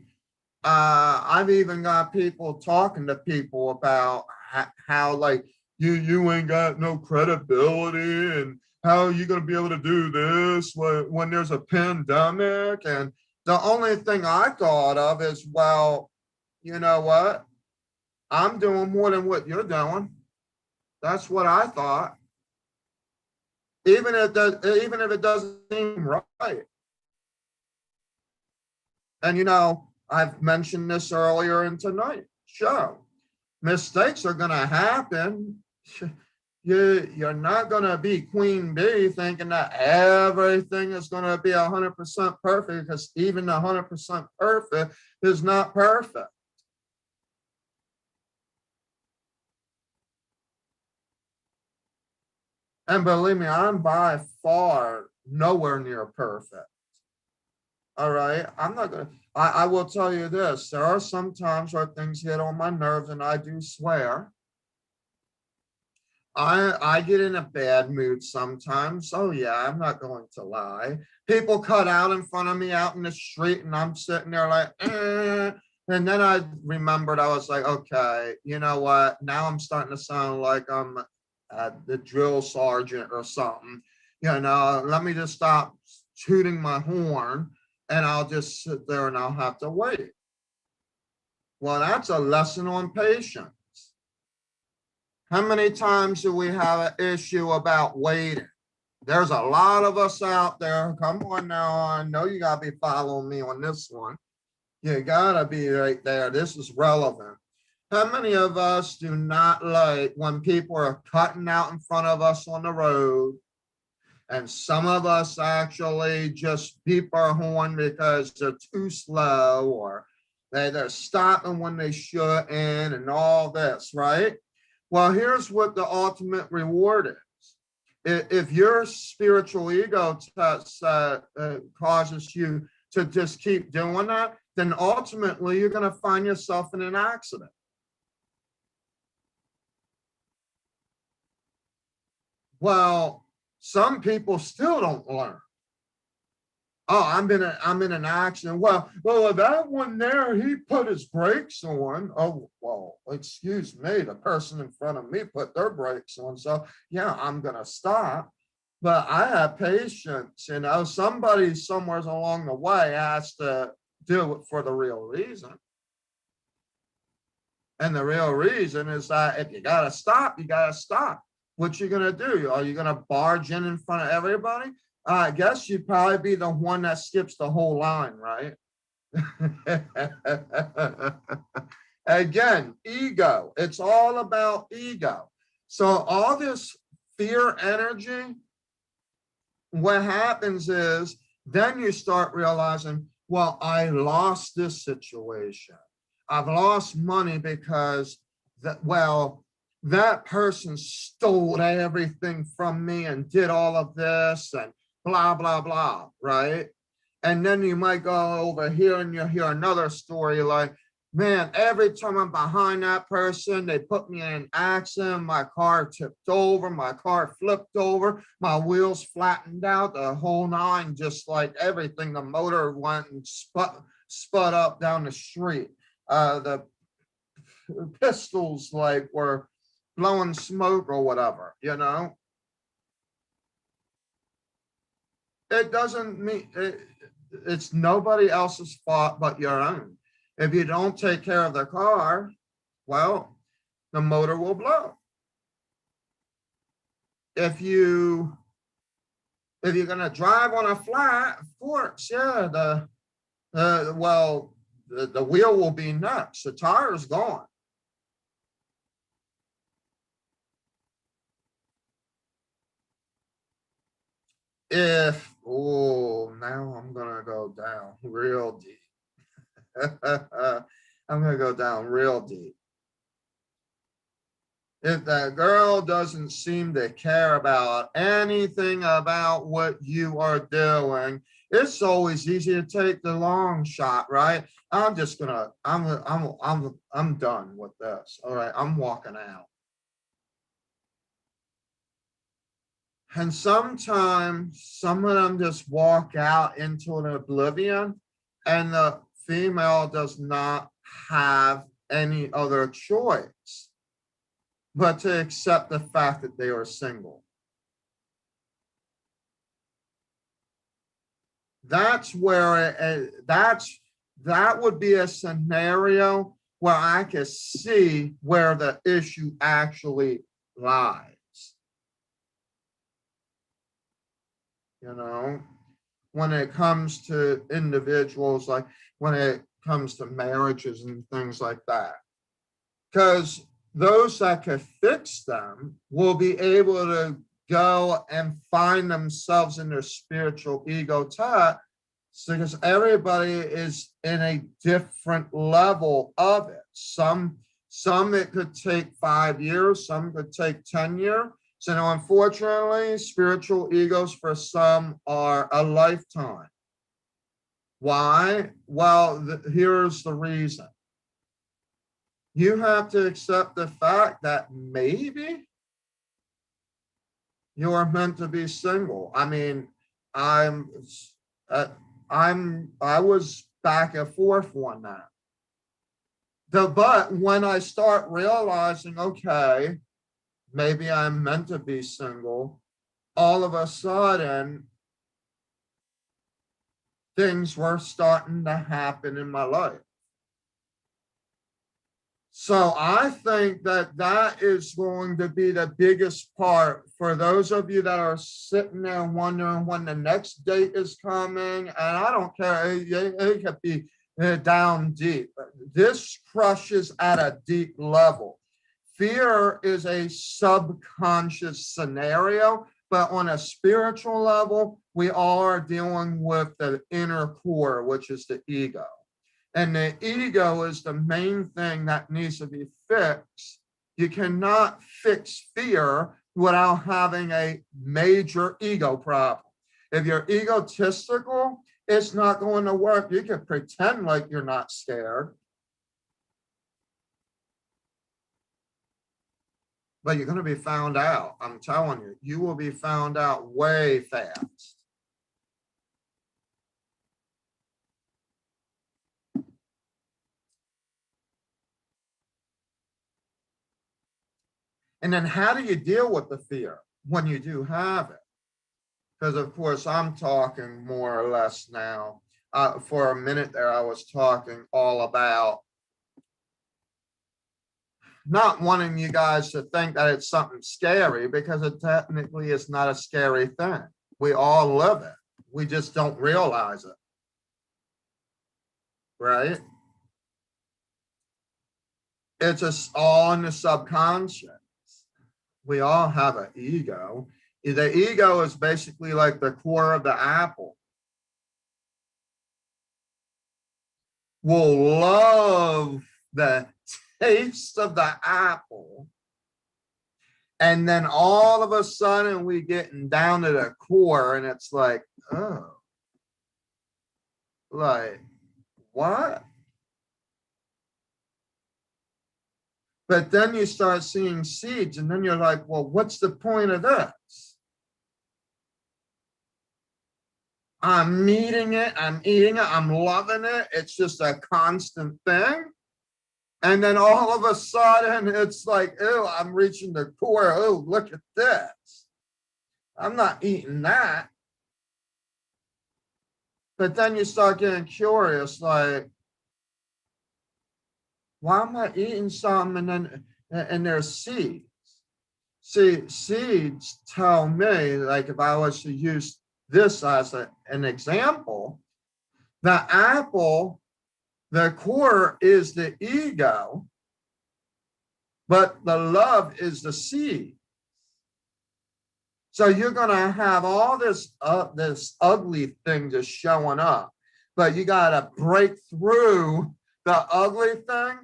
I've even got people talking to people about how like you ain't got no credibility, and how are you going to be able to do this when there's a pandemic? And the only thing I thought of is, well, you know what? I'm doing more than what you're doing. That's what I thought. Even if it doesn't seem right. And I've mentioned this earlier in tonight's show. Mistakes are going to happen. You're not going to be queen bee thinking that everything is going to be 100% perfect, because even 100% perfect is not perfect. And believe me, I'm by far nowhere near perfect. All right. I'm not going to, I will tell you this. There are some times where things get on my nerves, and I do swear. I get in a bad mood sometimes. Oh yeah, I'm not going to lie. People cut out in front of me out in the street, and I'm sitting there like, eh. And then I remembered, I was like, okay, you know what? Now I'm starting to sound like I'm the drill sergeant or something. Let me just stop tooting my horn, and I'll just sit there and I'll have to wait. Well, that's a lesson on patience. How many times do we have an issue about waiting? There's a lot of us out there. Come on now. I know you got to be following me on this one. You got to be right there. This is relevant. How many of us do not like when people are cutting out in front of us on the road, and some of us actually just beep our horn because they're too slow, or they're stopping when they shouldn't, and all this, right? Well, here's what the ultimate reward is. If your spiritual ego causes you to just keep doing that, then ultimately you're going to find yourself in an accident. Well, some people still don't learn. Oh, I'm in an accident. Well, that one there, he put his brakes on. Oh, well, excuse me, the person in front of me put their brakes on. So yeah, I'm gonna stop. But I have patience, somebody somewhere along the way has to do it for the real reason. And the real reason is that if you gotta stop, you gotta stop. What you gonna do? Are you gonna barge in front of everybody? I guess you'd probably be the one that skips the whole line, right? Again, ego. It's all about ego. So all this fear energy, what happens is then you start realizing, well, I lost this situation. I've lost money because that person stole everything from me and did all of this and blah, blah, blah, right? And then you might go over here and you'll hear another story like, man, every time I'm behind that person, they put me in an accident. My car tipped over, my car flipped over, my wheels flattened out, the whole nine, just like everything. The motor went and spud up down the street. The pistols like were blowing smoke or whatever, It doesn't mean it's nobody else's fault but your own. If you don't take care of the car, well, the motor will blow. If you're gonna drive on a flat, of course, yeah, the wheel will be nuts. The tire is gone. Now I'm gonna go down real deep. I'm gonna go down real deep. If that girl doesn't seem to care about anything about what you are doing, it's always easy to take the long shot, right? I'm done with this. All right, I'm walking out. And sometimes some of them just walk out into an oblivion, and the female does not have any other choice but to accept the fact that they are single. That's where that would be a scenario where I can see where the issue actually lies. When it comes to individuals, like when it comes to marriages and things like that. Because those that can fix them will be able to go and find themselves in their spiritual ego type, because everybody is in a different level of it. Some it could take 5 years, some could take 10 years. So now, unfortunately, spiritual egos for some are a lifetime. Why? Well, here's the reason. You have to accept the fact that maybe you are meant to be single. I mean, I was back and forth on that. But when I start realizing, okay, maybe I'm meant to be single, all of a sudden, things were starting to happen in my life. So I think that is going to be the biggest part for those of you that are sitting there wondering when the next date is coming. And I don't care, it could be down deep. This crushes at a deep level. Fear is a subconscious scenario, but on a spiritual level, we all are dealing with the inner core, which is the ego. And the ego is the main thing that needs to be fixed, You cannot fix fear without having a major ego problem. If you're egotistical, it's not going to work. You can pretend like you're not scared, but you're going to be found out. I'm telling you, you will be found out way fast. And then how do you deal with the fear when you do have it? Because of course I'm talking more or less now. For a minute there, I was talking all about not wanting you guys to think that it's something scary, because it technically is not a scary thing. We all live it. We just don't realize it. Right? It's just all in the subconscious. We all have an ego. The ego is basically like the core of the apple. We'll love the taste of the apple, and then all of a sudden we getting down to the core and it's like, oh, like what? But then you start seeing seeds, and then you're like, well, what's the point of this? I'm eating it, I'm loving it. It's just a constant thing. And then all of a sudden it's like, oh, I'm reaching the core. Oh, look at this. I'm not eating that. But then you start getting curious, like, why am I eating something and there's seeds? See, seeds tell me, like if I was to use this as an example, the apple, the core is the ego, but the love is the seed. So you're going to have all this ugly thing just showing up, but you got to break through the ugly thing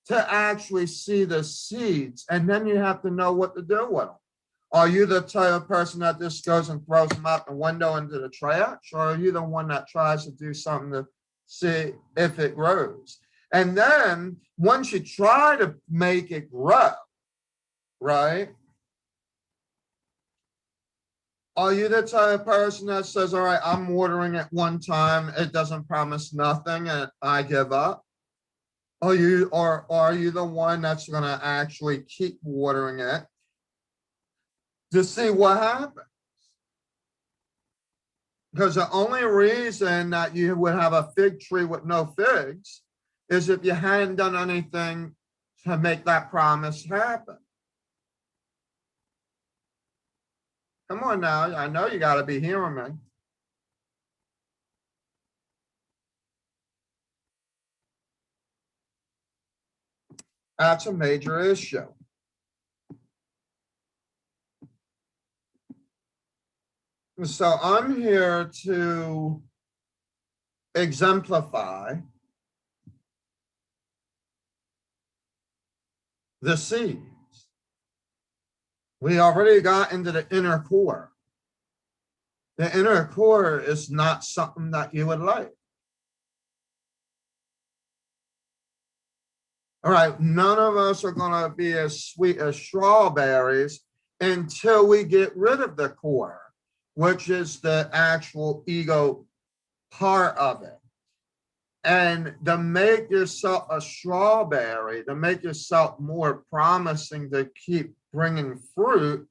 to actually see the seeds, and then you have to know what to do with them. Are you the type of person that just goes and throws them out the window into the trash, or are you the one that tries to do something to see if it grows? And then once you try to make it grow, right? Are you the type of person that says, all right, I'm watering it one time, it doesn't promise nothing, and I give up? Are you the one that's going to actually keep watering it to see what happens? Because the only reason that you would have a fig tree with no figs is if you hadn't done anything to make that promise happen. Come on now, I know you got to be hearing me. That's a major issue. So I'm here to exemplify the seeds. We already got into the inner core. The inner core is not something that you would like. All right, none of us are going to be as sweet as strawberries until we get rid of the core, which is the actual ego part of it. And to make yourself a strawberry, to make yourself more promising to keep bringing fruit,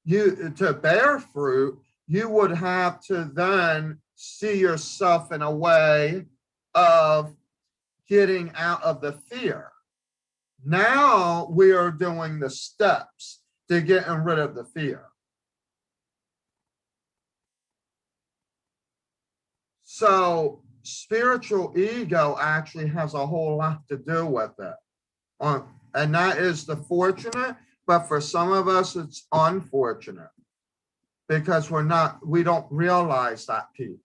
to bear fruit, you would have to then see yourself in a way of getting out of the fear. Now we are doing the steps to getting rid of the fear. So spiritual ego actually has a whole lot to do with it. And that is the fortunate, but for some of us, it's unfortunate because we don't realize that piece.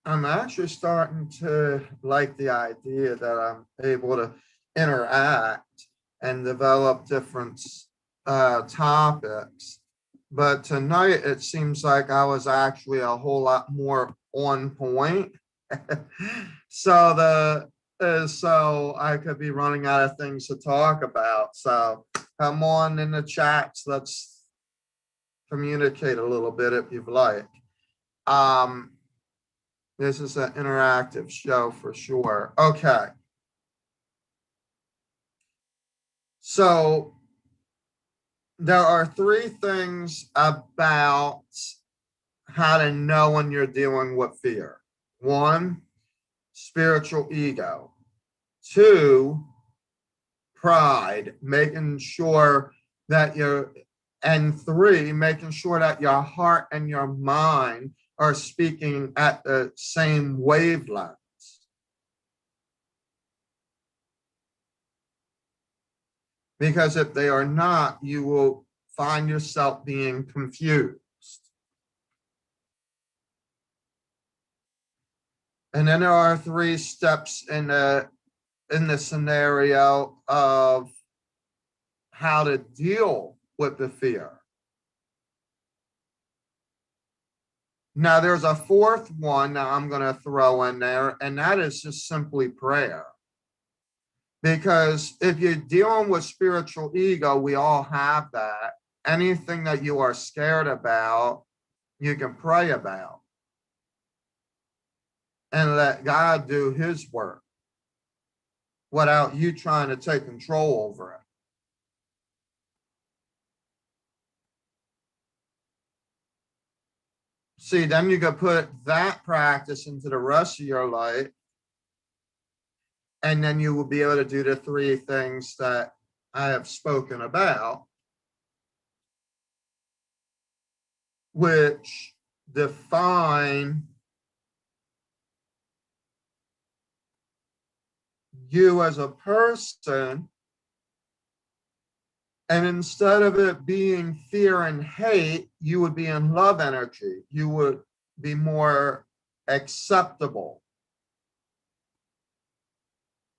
I'm actually starting to like the idea that I'm able to interact and develop different topics. But tonight it seems like I was actually a whole lot more on point. So so I could be running out of things to talk about. So come on in the chats. Let's communicate a little bit if you'd like. Um, this is an interactive show for sure. Okay. So there are three things about how to know when you're dealing with fear. One, spiritual ego. Two, pride, making sure that and three, making sure that your heart and your mind are speaking at the same wavelength. Because if they are not, you will find yourself being confused. And then there are three steps in the scenario of how to deal with the fear. Now, there's a fourth one that I'm going to throw in there, and that is just simply prayer. Because if you're dealing with spiritual ego, we all have that. Anything that you are scared about, you can pray about and let God do his work without you trying to take control over it. See, then you can put that practice into the rest of your life, and then you will be able to do the three things that I have spoken about, which define you as a person. And instead of it being fear and hate, you would be in love energy. You would be more acceptable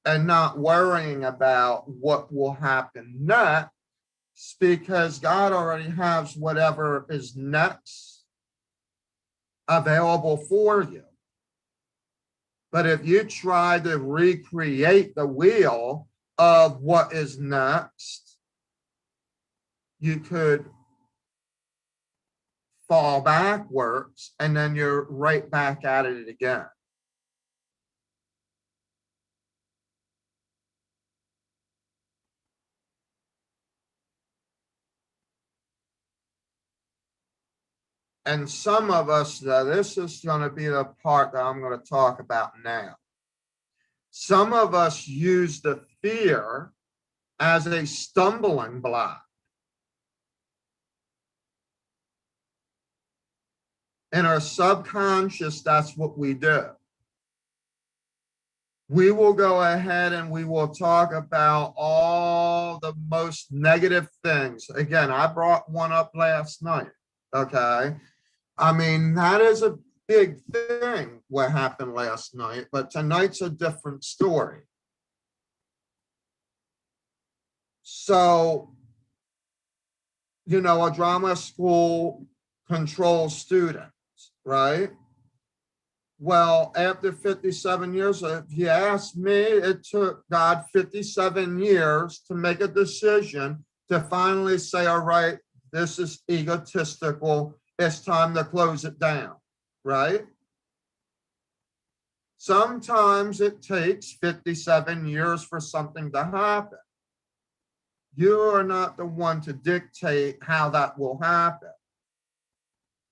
and not worrying about what will happen next, because God already has whatever is next available for you. But if you try to recreate the wheel of what is next, you could fall backwards and then you're right back at it again. And some of us, this is going to be the part that I'm going to talk about now. Some of us use the fear as a stumbling block. In our subconscious, that's what we do. We will go ahead and we will talk about all the most negative things. Again, I brought one up last night. Okay. I mean, that is a big thing, what happened last night, but tonight's a different story. So, a drama school controls students, right? Well, after 57 years, if you ask me, it took God 57 years to make a decision to finally say, all right, this is egotistical. It's time to close it down, right? Sometimes it takes 57 years for something to happen. You are not the one to dictate how that will happen,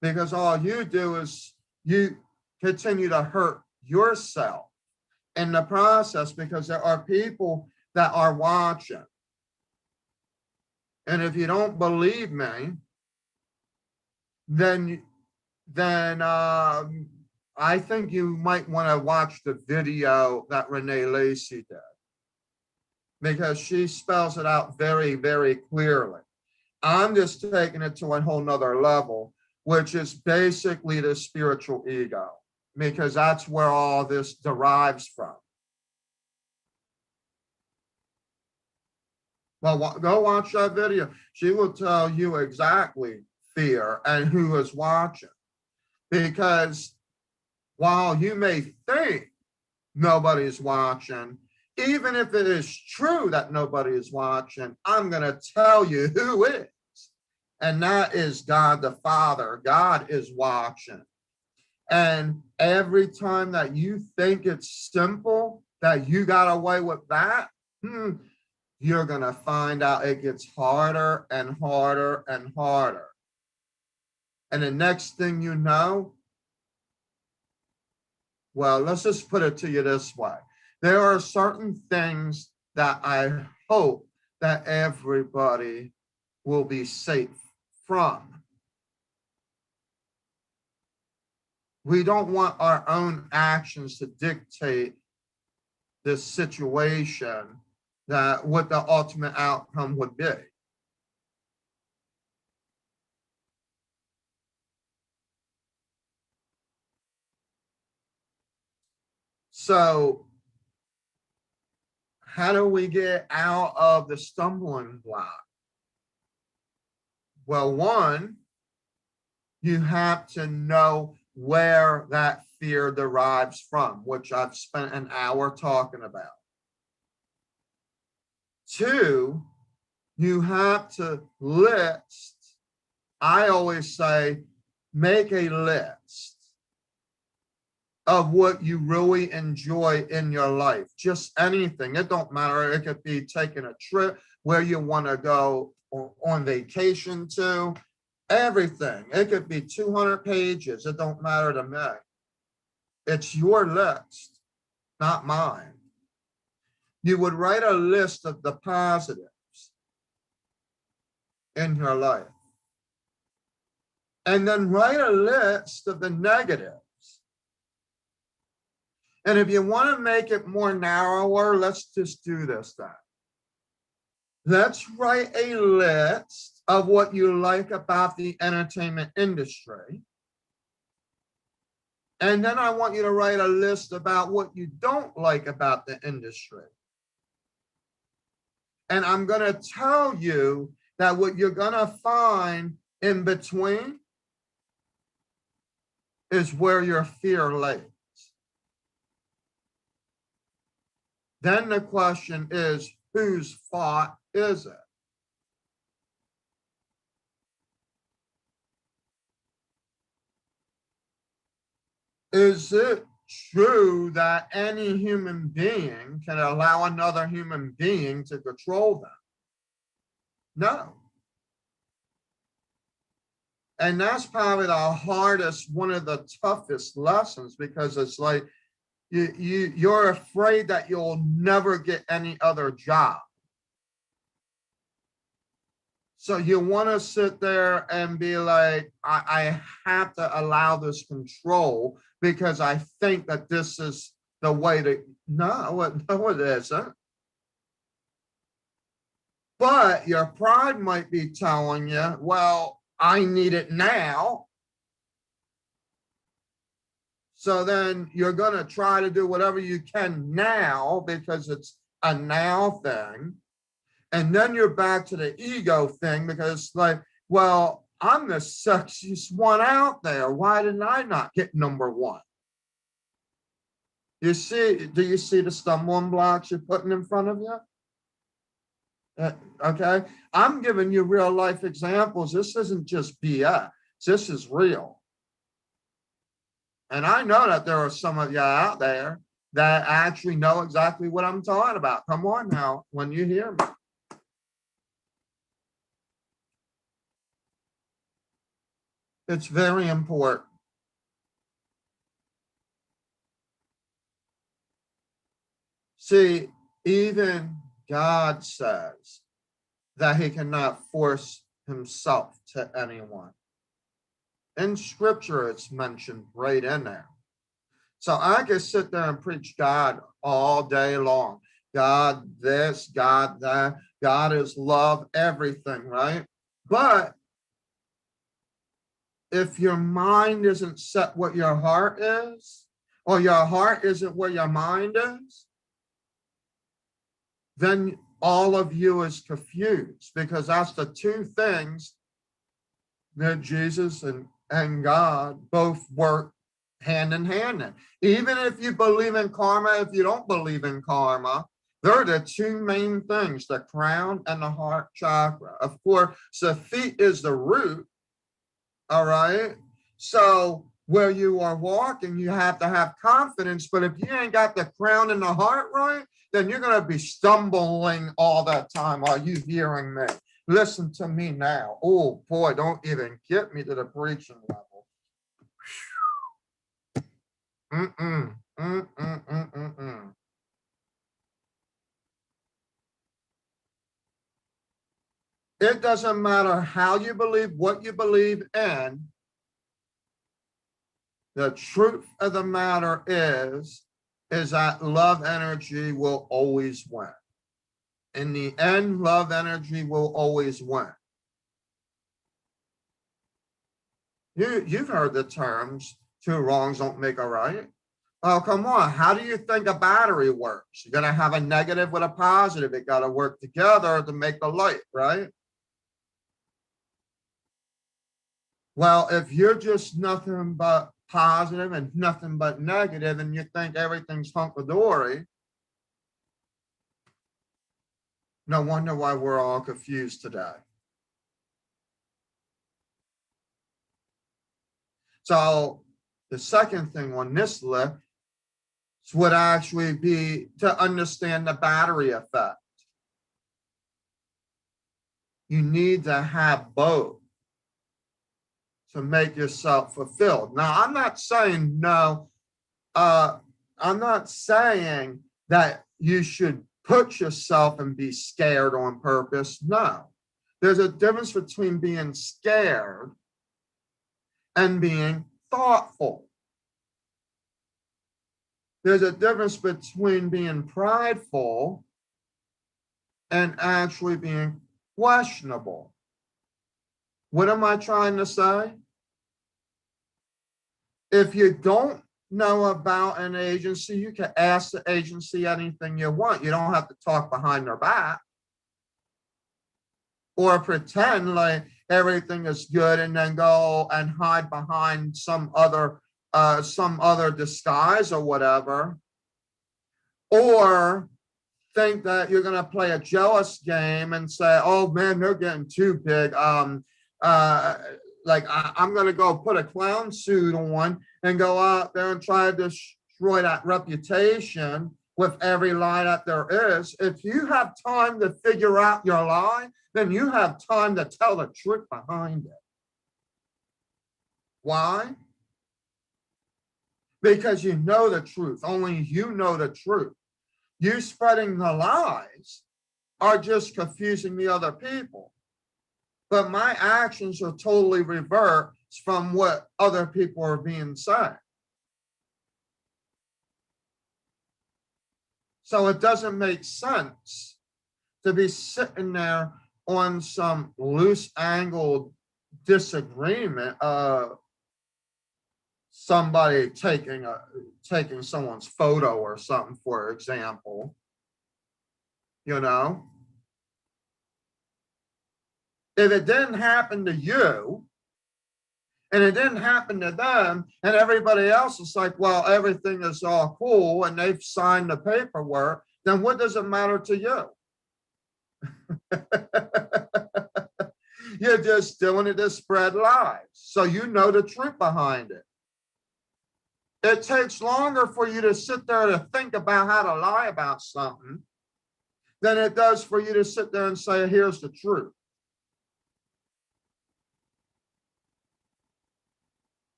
because all you do is you continue to hurt yourself in the process, because there are people that are watching. And if you don't believe me, then I think you might want to watch the video that Renee Lacey did, because she spells it out very, very clearly. I'm just taking it to a whole nother level, which is basically the spiritual ego. because that's where all this derives from. Well, go watch that video. She will tell you exactly fear and who is watching. Because while you may think nobody's watching, even if it is true that nobody is watching, I'm going to tell you who is. And that is God the Father. God is watching. And every time that you think it's simple, that you got away with that, you're going to find out it gets harder and harder and harder. And the next thing you know, well, let's just put it to you this way. There are certain things that I hope that everybody will be safe from. We don't want our own actions to dictate this situation, that what the ultimate outcome would be. So how do we get out of the stumbling block? Well, one, you have to know where that fear derives from, which I've spent an hour talking about. Two, you have to list. I always say, make a list of what you really enjoy in your life. Just anything. It don't matter. It could be taking a trip, where you want to go on vacation to, everything. It could be 200 pages. It don't matter to me. It's your list, not mine. You would write a list of the positives in your life. And then write a list of the negatives. And if you want to make it more narrower, let's just do this then. Let's write a list of what you like about the entertainment industry. And then I want you to write a list about what you don't like about the industry. And I'm going to tell you that what you're going to find in between is where your fear lays. Then the question is, whose fault is it? Is it true that any human being can allow another human being to control them? No. And that's probably the hardest, one of the toughest lessons, because it's like you're afraid that you'll never get any other job. So you want to sit there and be like, I have to allow this control because I think that this is the way to, no, it isn't. But your pride might be telling you, well, I need it now. So then you're going to try to do whatever you can now because it's a now thing. And then you're back to the ego thing because it's like, well, I'm the sexiest one out there. Why did I not get number one? You see, do you see the stumbling blocks you're putting in front of you? Okay. I'm giving you real life examples. This isn't just BS. This is real. And I know that there are some of you out there that actually know exactly what I'm talking about. Come on now, when you hear me. It's very important. See, even God says that he cannot force himself to anyone. In scripture, it's mentioned right in there. So I could sit there and preach God all day long. God this, God that, God is love, everything, right? But if your mind isn't set what your heart is, or your heart isn't where your mind is, then all of you is confused, because that's the two things that Jesus and God both work hand in hand in. Even if you believe in karma, if you don't believe in karma, they're the two main things, the crown and the heart chakra. Of course, the feet is the root, all right? So where you are walking, you have to have confidence, but if you ain't got the crown and the heart right, then you're going to be stumbling all that time. Are you hearing me? Listen to me now. Oh boy, don't even get me to the preaching level. Mm-mm, mm-mm, mm-mm, mm-mm. It doesn't matter how you believe, what you believe in. The truth of the matter is that love energy will always win. In the end, love energy will always win. You've heard the terms, two wrongs don't make a right. Oh, come on. How do you think a battery works? You're going to have a negative with a positive. It got to work together to make the light, right? Well, if you're just nothing but positive and nothing but negative, and you think everything's hunky-dory, no wonder why we're all confused today. So the second thing on this list would actually be to understand the battery effect. You need to have both to make yourself fulfilled. Now, I'm not saying no. I'm not saying that you should put yourself and be scared on purpose. No. There's a difference between being scared and being thoughtful. There's a difference between being prideful and actually being questionable. What am I trying to say? If you don't know about an agency, you can ask the agency anything you want. You don't have to talk behind their back or pretend like everything is good and then go and hide behind some other disguise or whatever, or think that you're going to play a jealous game and say, oh man, they're getting too big. I'm going to go put a clown suit on and go out there and try to destroy that reputation with every lie that there is. If you have time to figure out your lie, then you have time to tell the truth behind it. Why? Because you know the truth. Only you know the truth. You spreading the lies are just confusing the other people. But my actions are totally reversed from what other people are being said. So it doesn't make sense to be sitting there on some loose angled disagreement of somebody taking someone's photo or something, for example, you know. If it didn't happen to you and it didn't happen to them, and everybody else is like, well, everything is all cool and they've signed the paperwork, then what does it matter to you? You're just doing it to spread lies. So you know the truth behind it. It takes longer for you to sit there to think about how to lie about something than it does for you to sit there and say, here's the truth.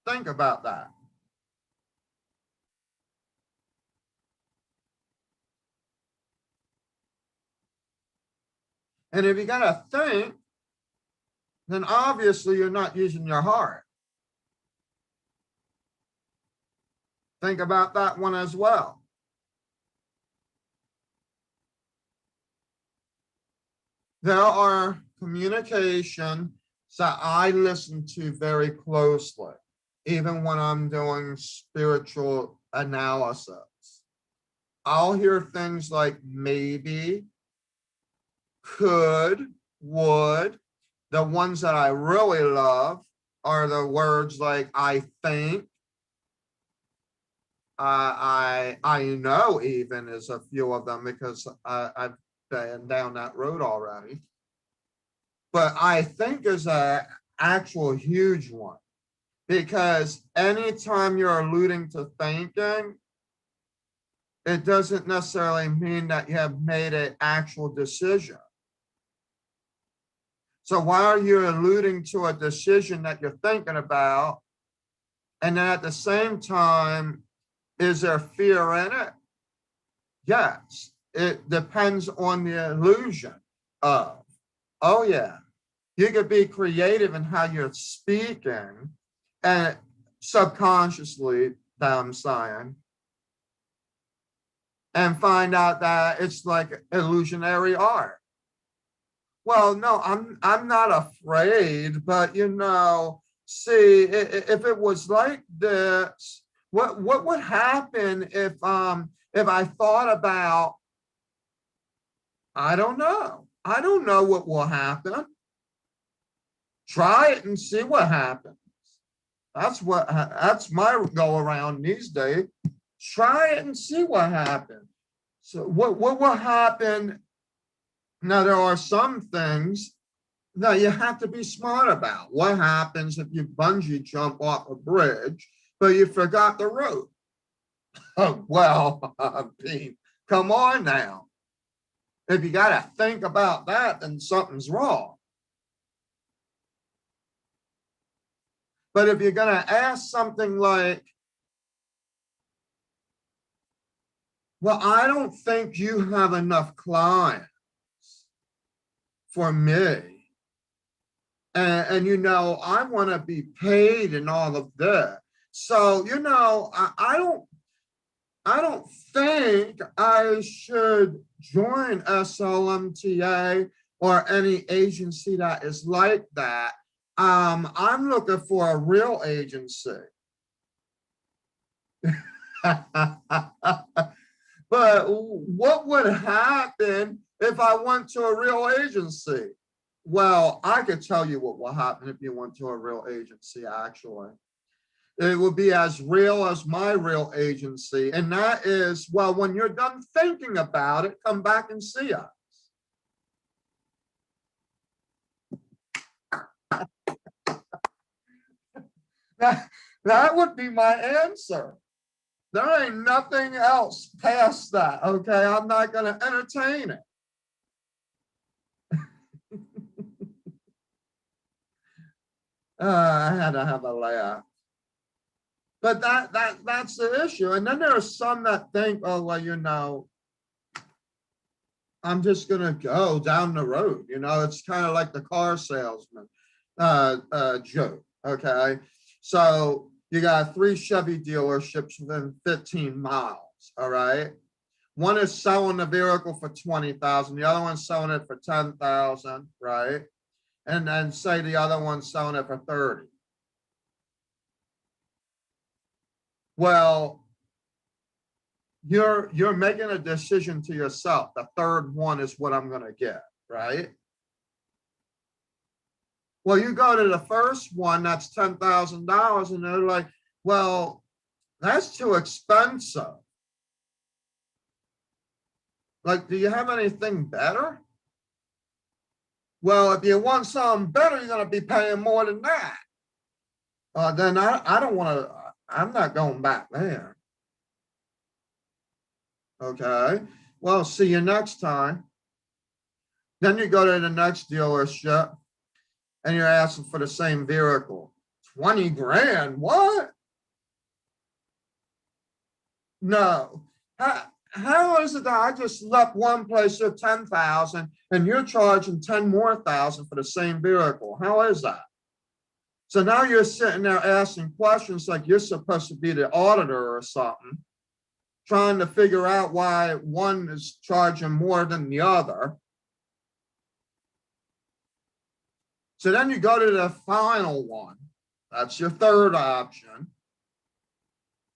Think about that. And if you got to think, then obviously you're not using your heart. Think about that one as well. There are communications that I listen to very closely. even when I'm doing spiritual analysis. I'll hear things like maybe, could, would. The ones that I really love are the words like I think, I know, even is a few of them because I've been down that road already. But I think is a actual huge one because anytime you're alluding to thinking, it doesn't necessarily mean that you have made an actual decision. So why are you alluding to a decision that you're thinking about? And then at the same time, is there fear in it? Yes. It depends on the illusion of, oh yeah, you could be creative in how you're speaking and subconsciously, that I'm saying, and find out that it's like illusionary art. Well, no, I'm not afraid, but see, if it was like this, what would happen if I thought about, I don't know. I don't know what will happen. Try it and see what happens. That's my go around these days. Try it and see what happens. So what will happen? Now there are some things that you have to be smart about. What happens if you bungee jump off a bridge, but you forgot the rope? Oh, well, Pete, come on now. If you got to think about that, then something's wrong. But if you're going to ask something like, well, I don't think you have enough clients for me. And I want to be paid and all of this. So, I don't think I should join SLMTA or any agency that is like that. I'm looking for a real agency. But what would happen if I went to a real agency? Well, I could tell you what will happen if you went to a real agency, actually. It will be as real as my real agency. And that is, well, when you're done thinking about it, come back and see us. That would be my answer. There ain't nothing else past that, okay? I'm not going to entertain it. I had to have a laugh. But that's the issue. And then there are some that think, oh, well, I'm just going to go down the road. It's kind of like the car salesman joke, okay? So you got 3 Chevy dealerships within 15 miles, all right? One is selling the vehicle for $20,000. The other one's selling it for $10,000, right? And then say the other one's selling it for $30,000. Well, you're making a decision to yourself. The third one is what I'm going to get, right? Well, you go to the first one, that's $10,000, and they're like, well, that's too expensive. Like, do you have anything better? Well, if you want something better, you're going to be paying more than that. Then I don't want to, I'm not going back there. Okay. Well, see you next time. Then you go to the next dealership and you're asking for the same vehicle. 20 grand, what? No. How is it that I just left one place at 10,000 and you're charging 10 more thousand for the same vehicle? How is that? So now you're sitting there asking questions like you're supposed to be the auditor or something, trying to figure out why one is charging more than the other. So then you go to the final one That's your third option.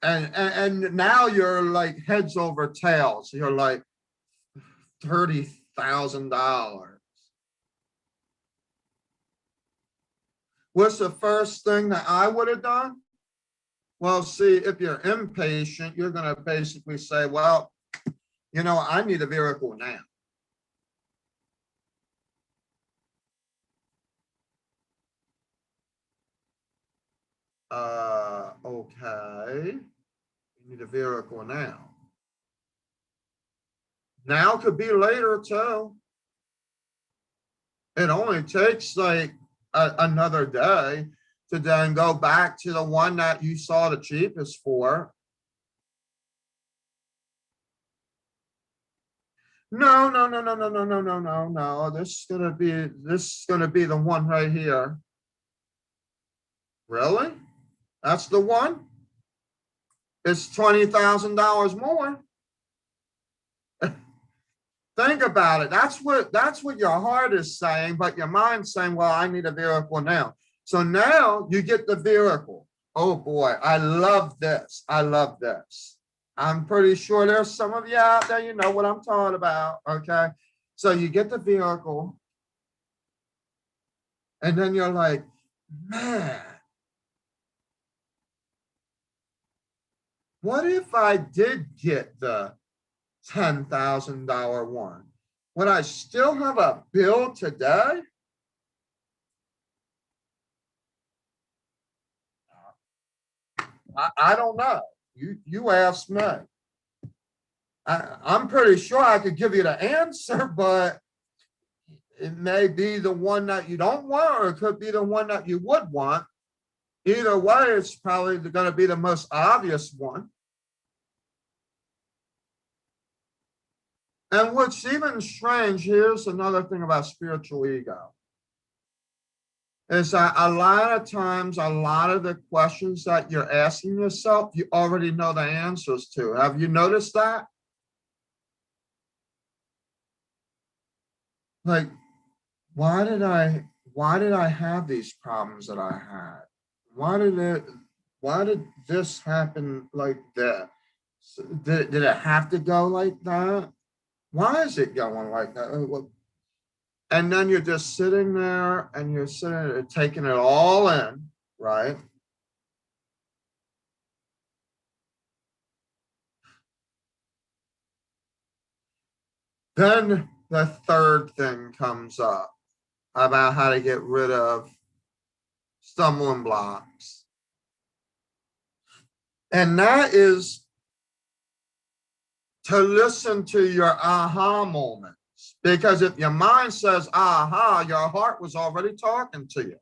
And now you're like heads over tails. You're like $30,000. What's the first thing that I would have done? Well, see, if you're impatient, you're going to basically say, well, I need a vehicle now. Okay. You need a vehicle now. Now could be later too. It only takes like another day to then go back to the one that you saw the cheapest for. No, no, no, no, no, no, no, no, no, no. This is gonna be the one right here. Really? That's the one? It's $20,000 more. Think about it. That's what your heart is saying, but your mind's saying, well, I need a vehicle now. So now you get the vehicle. Oh boy, I love this. I love this. I'm pretty sure there's some of you out there, you know what I'm talking about. Okay. So you get the vehicle, and then you're like, man, what if I did get the $10,000 one? Would I still have a bill today? I don't know. You ask me. I'm pretty sure I could give you the answer, but it may be the one that you don't want, or it could be the one that you would want. Either way, it's probably going to be the most obvious one. And what's even strange, here's another thing about spiritual ego, is that a lot of times, a lot of the questions that you're asking yourself, you already know the answers to. Have you noticed that? Like, why did I have these problems that I had? Why did this happen like that? Did it have to go like that? Why is it going like that? And then you're just sitting there and you're sitting there taking it all in, right? Then the third thing comes up about how to get rid of stumbling blocks. And that is to listen to your aha moments. Because if your mind says aha, your heart was already talking to you.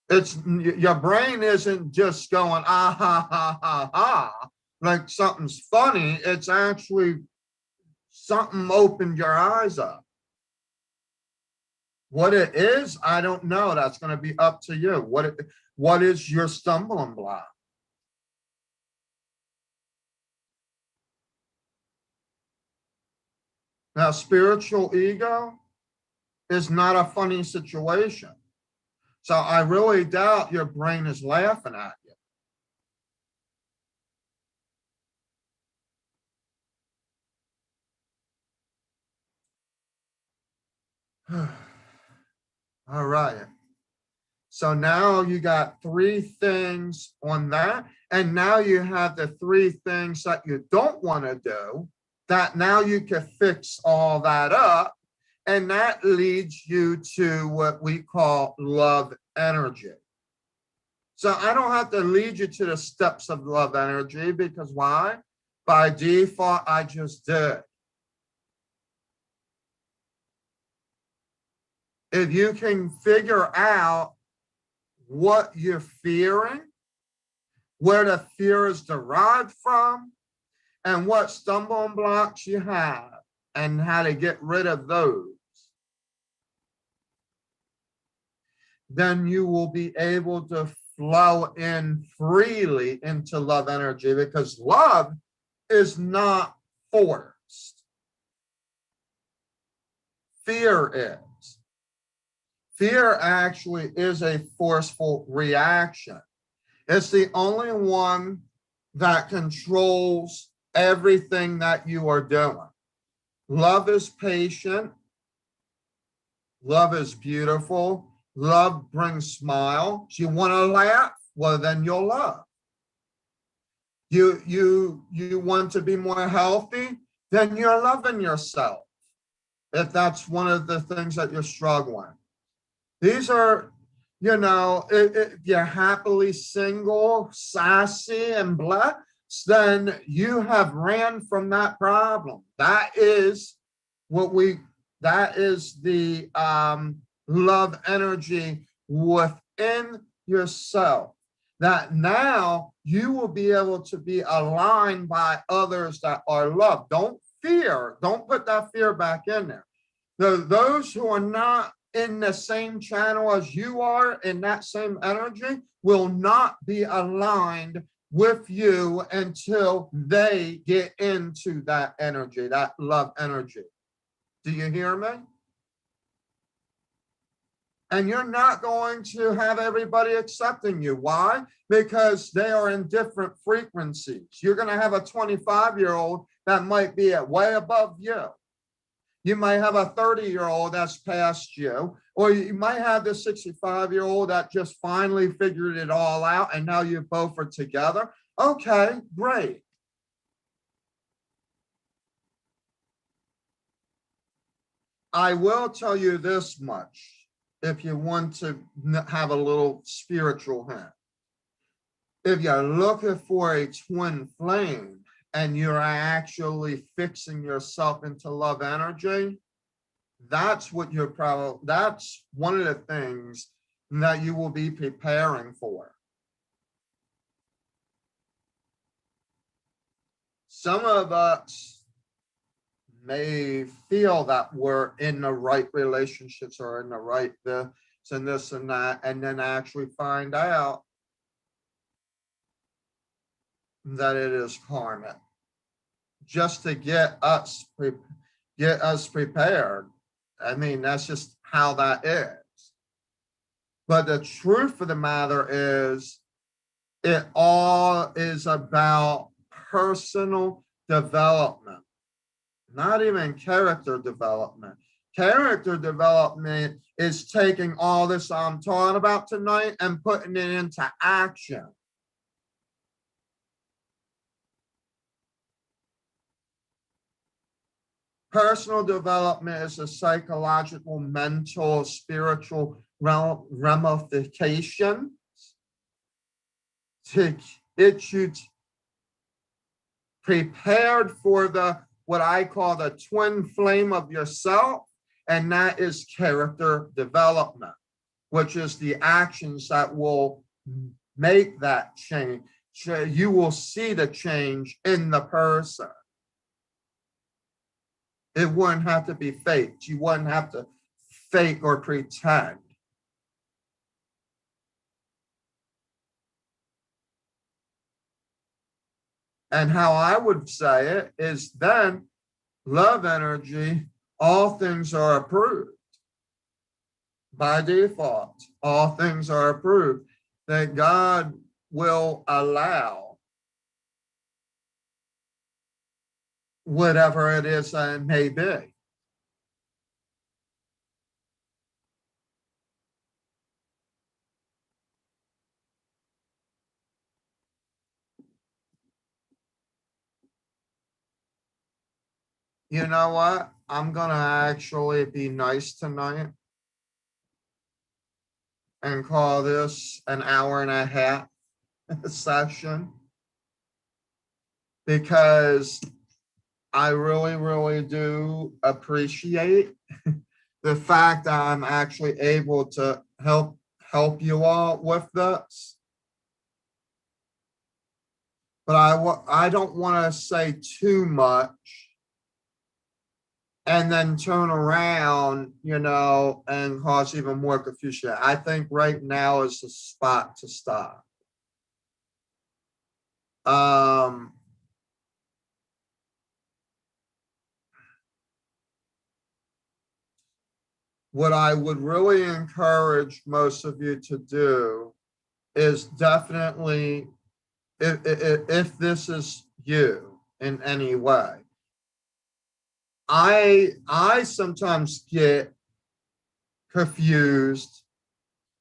It's your brain isn't just going ah ha ha ha ha like something's funny. It's actually something opened your eyes up. What it is, I don't know. That's going to be up to you. What is your stumbling block? Now, spiritual ego is not a funny situation. So I really doubt your brain is laughing at you. All right. So now you got three things on that. And now you have the three things that you don't want to do, that now you can fix all that up. And that leads you to what we call love energy. So I don't have to lead you to the steps of love energy, because why? By default, I just did. If you can figure out what you're fearing, where the fear is derived from, and what stumbling blocks you have, and how to get rid of those, then you will be able to flow in freely into love energy, because love is not forced. Fear is. Fear actually is a forceful reaction. It's the only one that controls everything that you are doing. Love is patient. Love is beautiful. Love brings smiles. You want to laugh? Well, then you'll laugh. You want to be more healthy? Then you're loving yourself. If that's one of the things that you're struggling. These are, if you're happily single, sassy, and blessed, then you have ran from that problem. That is the love energy within yourself. That now you will be able to be aligned by others that are loved. Don't fear. Don't put that fear back in there. Those who are not in the same channel as you are, in that same energy, will not be aligned with you until they get into that energy, that love energy. Do you hear me? And you're not going to have everybody accepting you. Why? Because they are in different frequencies. You're going to have a 25-year-old that might be way above you. You might have a 30-year-old that's past you, or you might have this 65-year-old that just finally figured it all out and now you both are together. Okay, great. I will tell you this much, if you want to have a little spiritual hint. If you're looking for a twin flame and you're actually fixing yourself into love energy, that's what that's one of the things that you will be preparing for. Some of us may feel that we're in the right relationships or in the right this and this and that, and then actually find out that it is karmic, just to get us prepared. I mean, that's just how that is. But the truth of the matter is, it all is about personal development, not even character development. Character development is taking all this I'm talking about tonight and putting it into action. Personal development is a psychological, mental, spiritual ramification to get you prepared for what I call the twin flame of yourself, and that is character development, which is the actions that will make that change. You will see the change in the person. It wouldn't have to be faked. You wouldn't have to fake or pretend. And how I would say it is then love energy, all things are approved. By default, all things are approved. That God will allow whatever it is that it may be. You know what? I'm going to actually be nice tonight and call this an hour and a half session, because I really, really do appreciate the fact that I'm actually able to help you all with this. But I don't want to say too much and then turn around, and cause even more confusion. I think right now is the spot to stop. what I would really encourage most of you to do is definitely, if this is you in any way, I sometimes get confused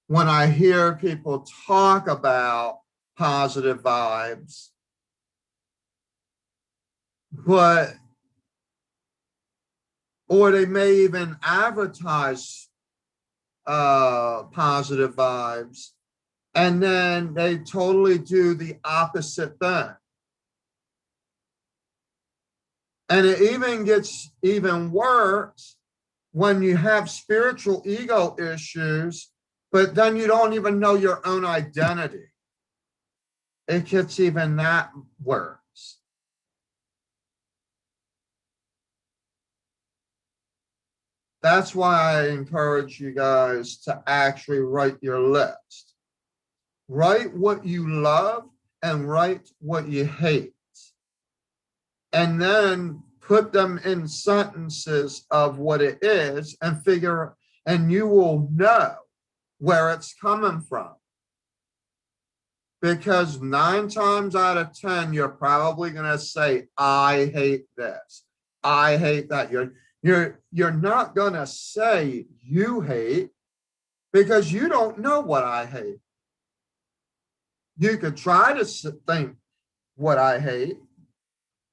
when I hear people talk about positive vibes, or they may even advertise positive vibes, and then they totally do the opposite thing. And it even gets even worse when you have spiritual ego issues, but then you don't even know your own identity. It gets even that worse. That's why I encourage you guys to actually write your list. Write what you love and write what you hate. And then put them in sentences of what it is and figure, and you will know where it's coming from. Because 9 times out of 10, you're probably going to say, I hate this. I hate that. You're not going to say you hate, because you don't know what I hate. You could try to think what I hate,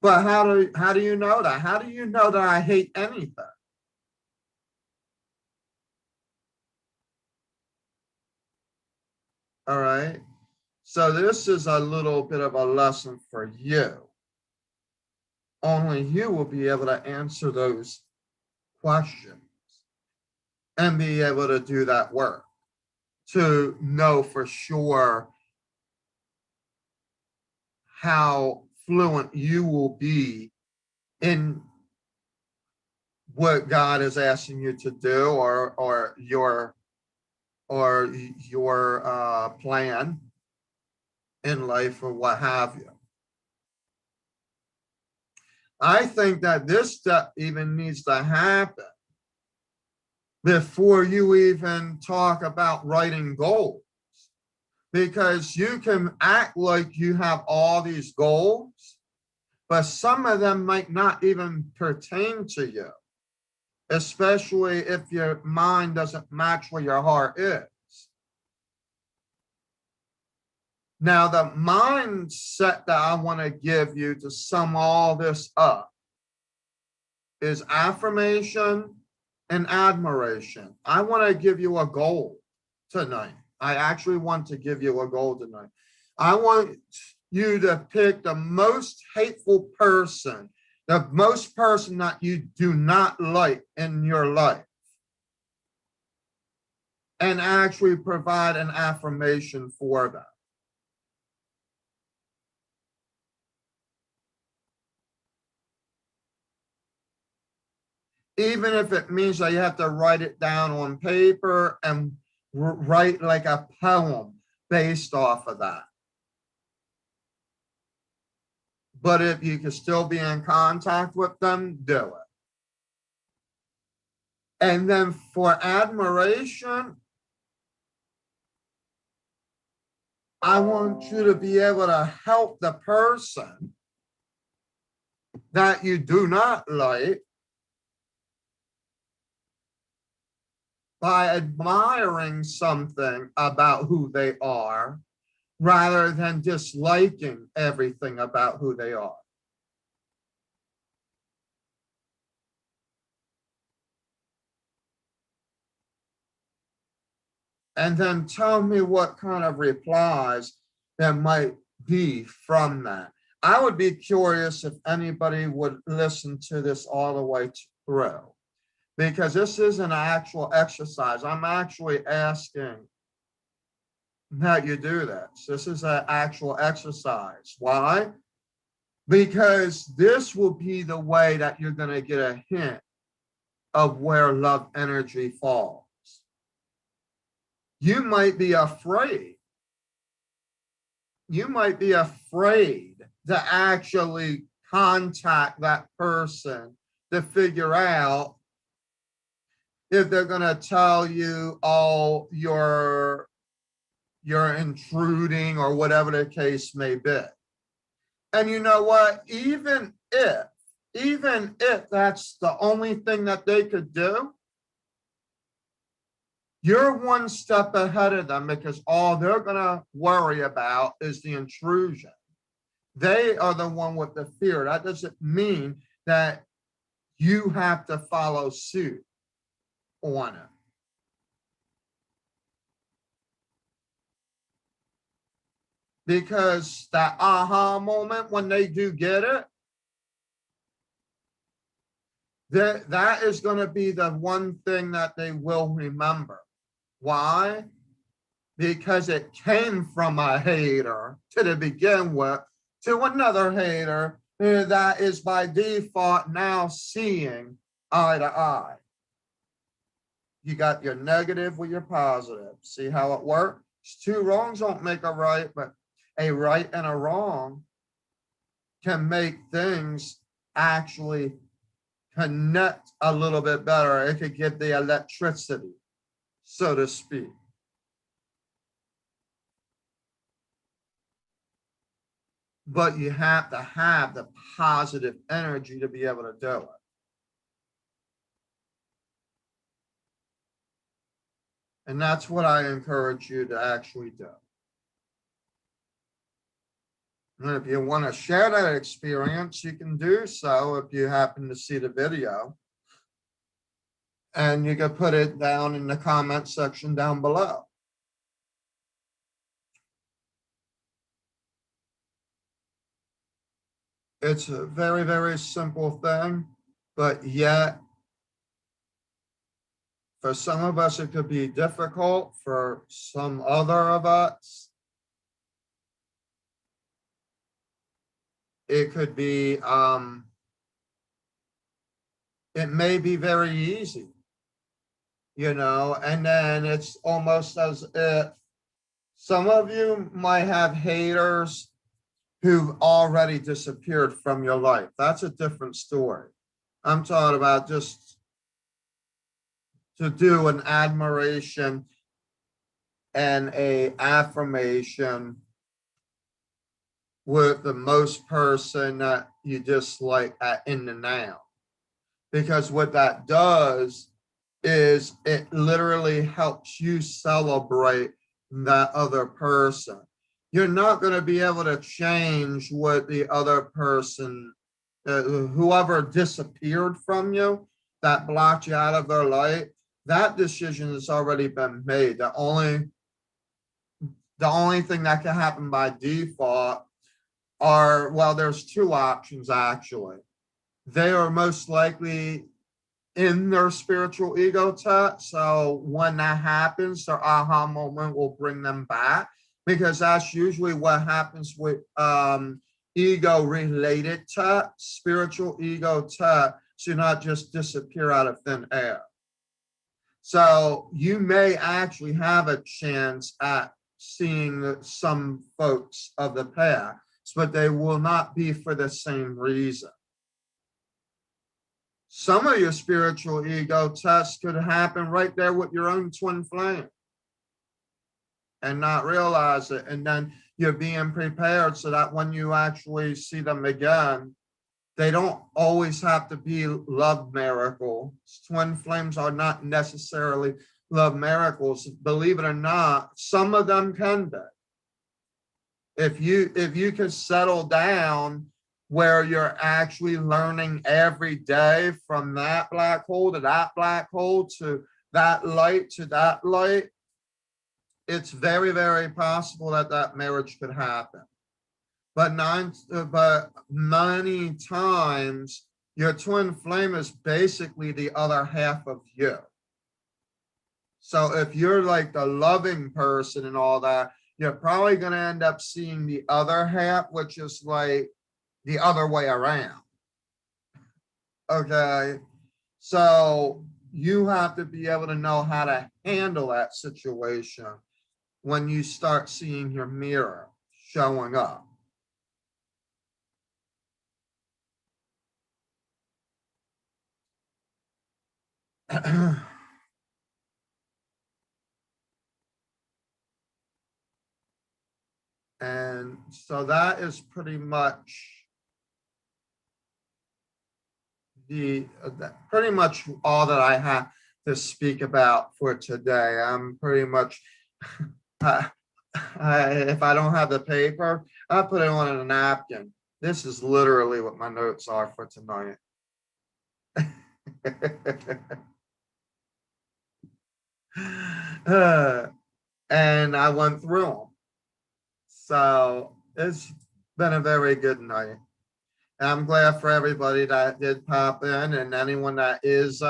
but how do you know that? How do you know that I hate anything? All right. So this is a little bit of a lesson for you. Only you will be able to answer those questions and be able to do that work to know for sure how fluent you will be in what God is asking you to do, or your plan in life, or what have you. I think that this step even needs to happen before you even talk about writing goals, because you can act like you have all these goals, but some of them might not even pertain to you, especially if your mind doesn't match where your heart is. Now, the mindset that I want to give you to sum all this up is affirmation and admiration. I want to give you a goal tonight. I actually want to give you a goal tonight. I want you to pick the most hateful person, the most person that you do not like in your life, and actually provide an affirmation for them. Even if it means that you have to write it down on paper and write like a poem based off of that. But if you can still be in contact with them, do it. And then for admiration, I want you to be able to help the person that you do not like by admiring something about who they are, rather than disliking everything about who they are. And then tell me what kind of replies there might be from that. I would be curious if anybody would listen to this all the way through, because this is an actual exercise. I'm actually asking that you do this. This is an actual exercise. Why? Because this will be the way that you're going to get a hint of where love energy falls. You might be afraid. You might be afraid to actually contact that person to figure out if they're going to tell you, oh, you're intruding or whatever the case may be. And you know what? Even if that's the only thing that they could do, you're one step ahead of them, because all they're going to worry about is the intrusion. They are the one with the fear. That doesn't mean that you have to follow suit on it. Because that aha moment when they do get it, that is going to be the one thing that they will remember. Why? Because it came from a hater to begin with, to another hater that is by default now seeing eye to eye. You got your negative with your positive. See how it works? Two wrongs don't make a right, but a right and a wrong can make things actually connect a little bit better. It could give the electricity, so to speak. But you have to have the positive energy to be able to do it. And that's what I encourage you to actually do. And if you want to share that experience, you can do so if you happen to see the video. And you can put it down in the comment section down below. It's a very, very simple thing, but yet for some of us, it could be difficult. For some other of us, it could be, it may be very easy, you know, and then it's almost as if some of you might have haters who've already disappeared from your life. That's a different story. I'm talking about just to do an admiration and a affirmation with the most person that you dislike in the now. Because what that does is it literally helps you celebrate that other person. You're not going to be able to change what the other person, whoever disappeared from you, that blocked you out of their life, that decision has already been made. The only thing that can happen by default are, well, there's two options actually. They are most likely in their spiritual ego tech. So when that happens, their aha moment will bring them back, because that's usually what happens with ego related tech. Spiritual ego tech should not just disappear out of thin air. So you may actually have a chance at seeing some folks of the past, but they will not be for the same reason. Some of your spiritual ego tests could happen right there with your own twin flame and not realize it. And then you're being prepared so that when you actually see them again, they don't always have to be love miracles. Twin flames are not necessarily love miracles. Believe it or not, some of them can be. If you can settle down where you're actually learning every day from that black hole to that black hole to that light to that light, it's very, very possible that that marriage could happen. But many times your twin flame is basically the other half of you. So if you're like the loving person and all that, you're probably going to end up seeing the other half, which is like the other way around. Okay. So you have to be able to know how to handle that situation when you start seeing your mirror showing up. And so that is pretty much pretty much all that I have to speak about for today. I'm pretty much, if I don't have the paper, I put it on a napkin. This is literally what my notes are for tonight. And I went through them. So it's been a very good night. And I'm glad for everybody that did pop in, and anyone that is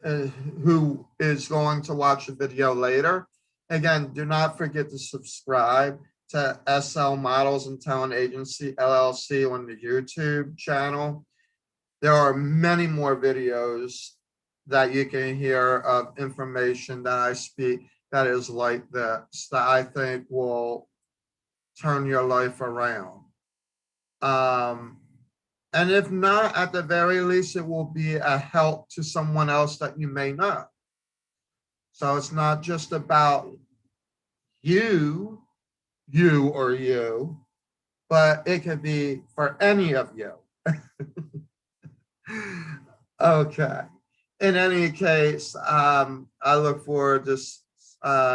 who is going to watch the video later. Again, do not forget to subscribe to SL Models and Talent Agency LLC on the YouTube channel. There are many more videos that you can hear of information that I speak that is like this, that I think will turn your life around. And if not, at the very least, it will be a help to someone else that you may know. So it's not just about you, but it could be for any of you. Okay. In any case, I look forward to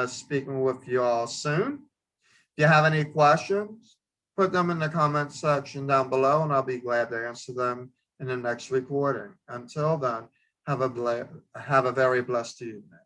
speaking with you all soon. If you have any questions, put them in the comment section down below, and I'll be glad to answer them in the next recording. Until then, have a very blessed evening.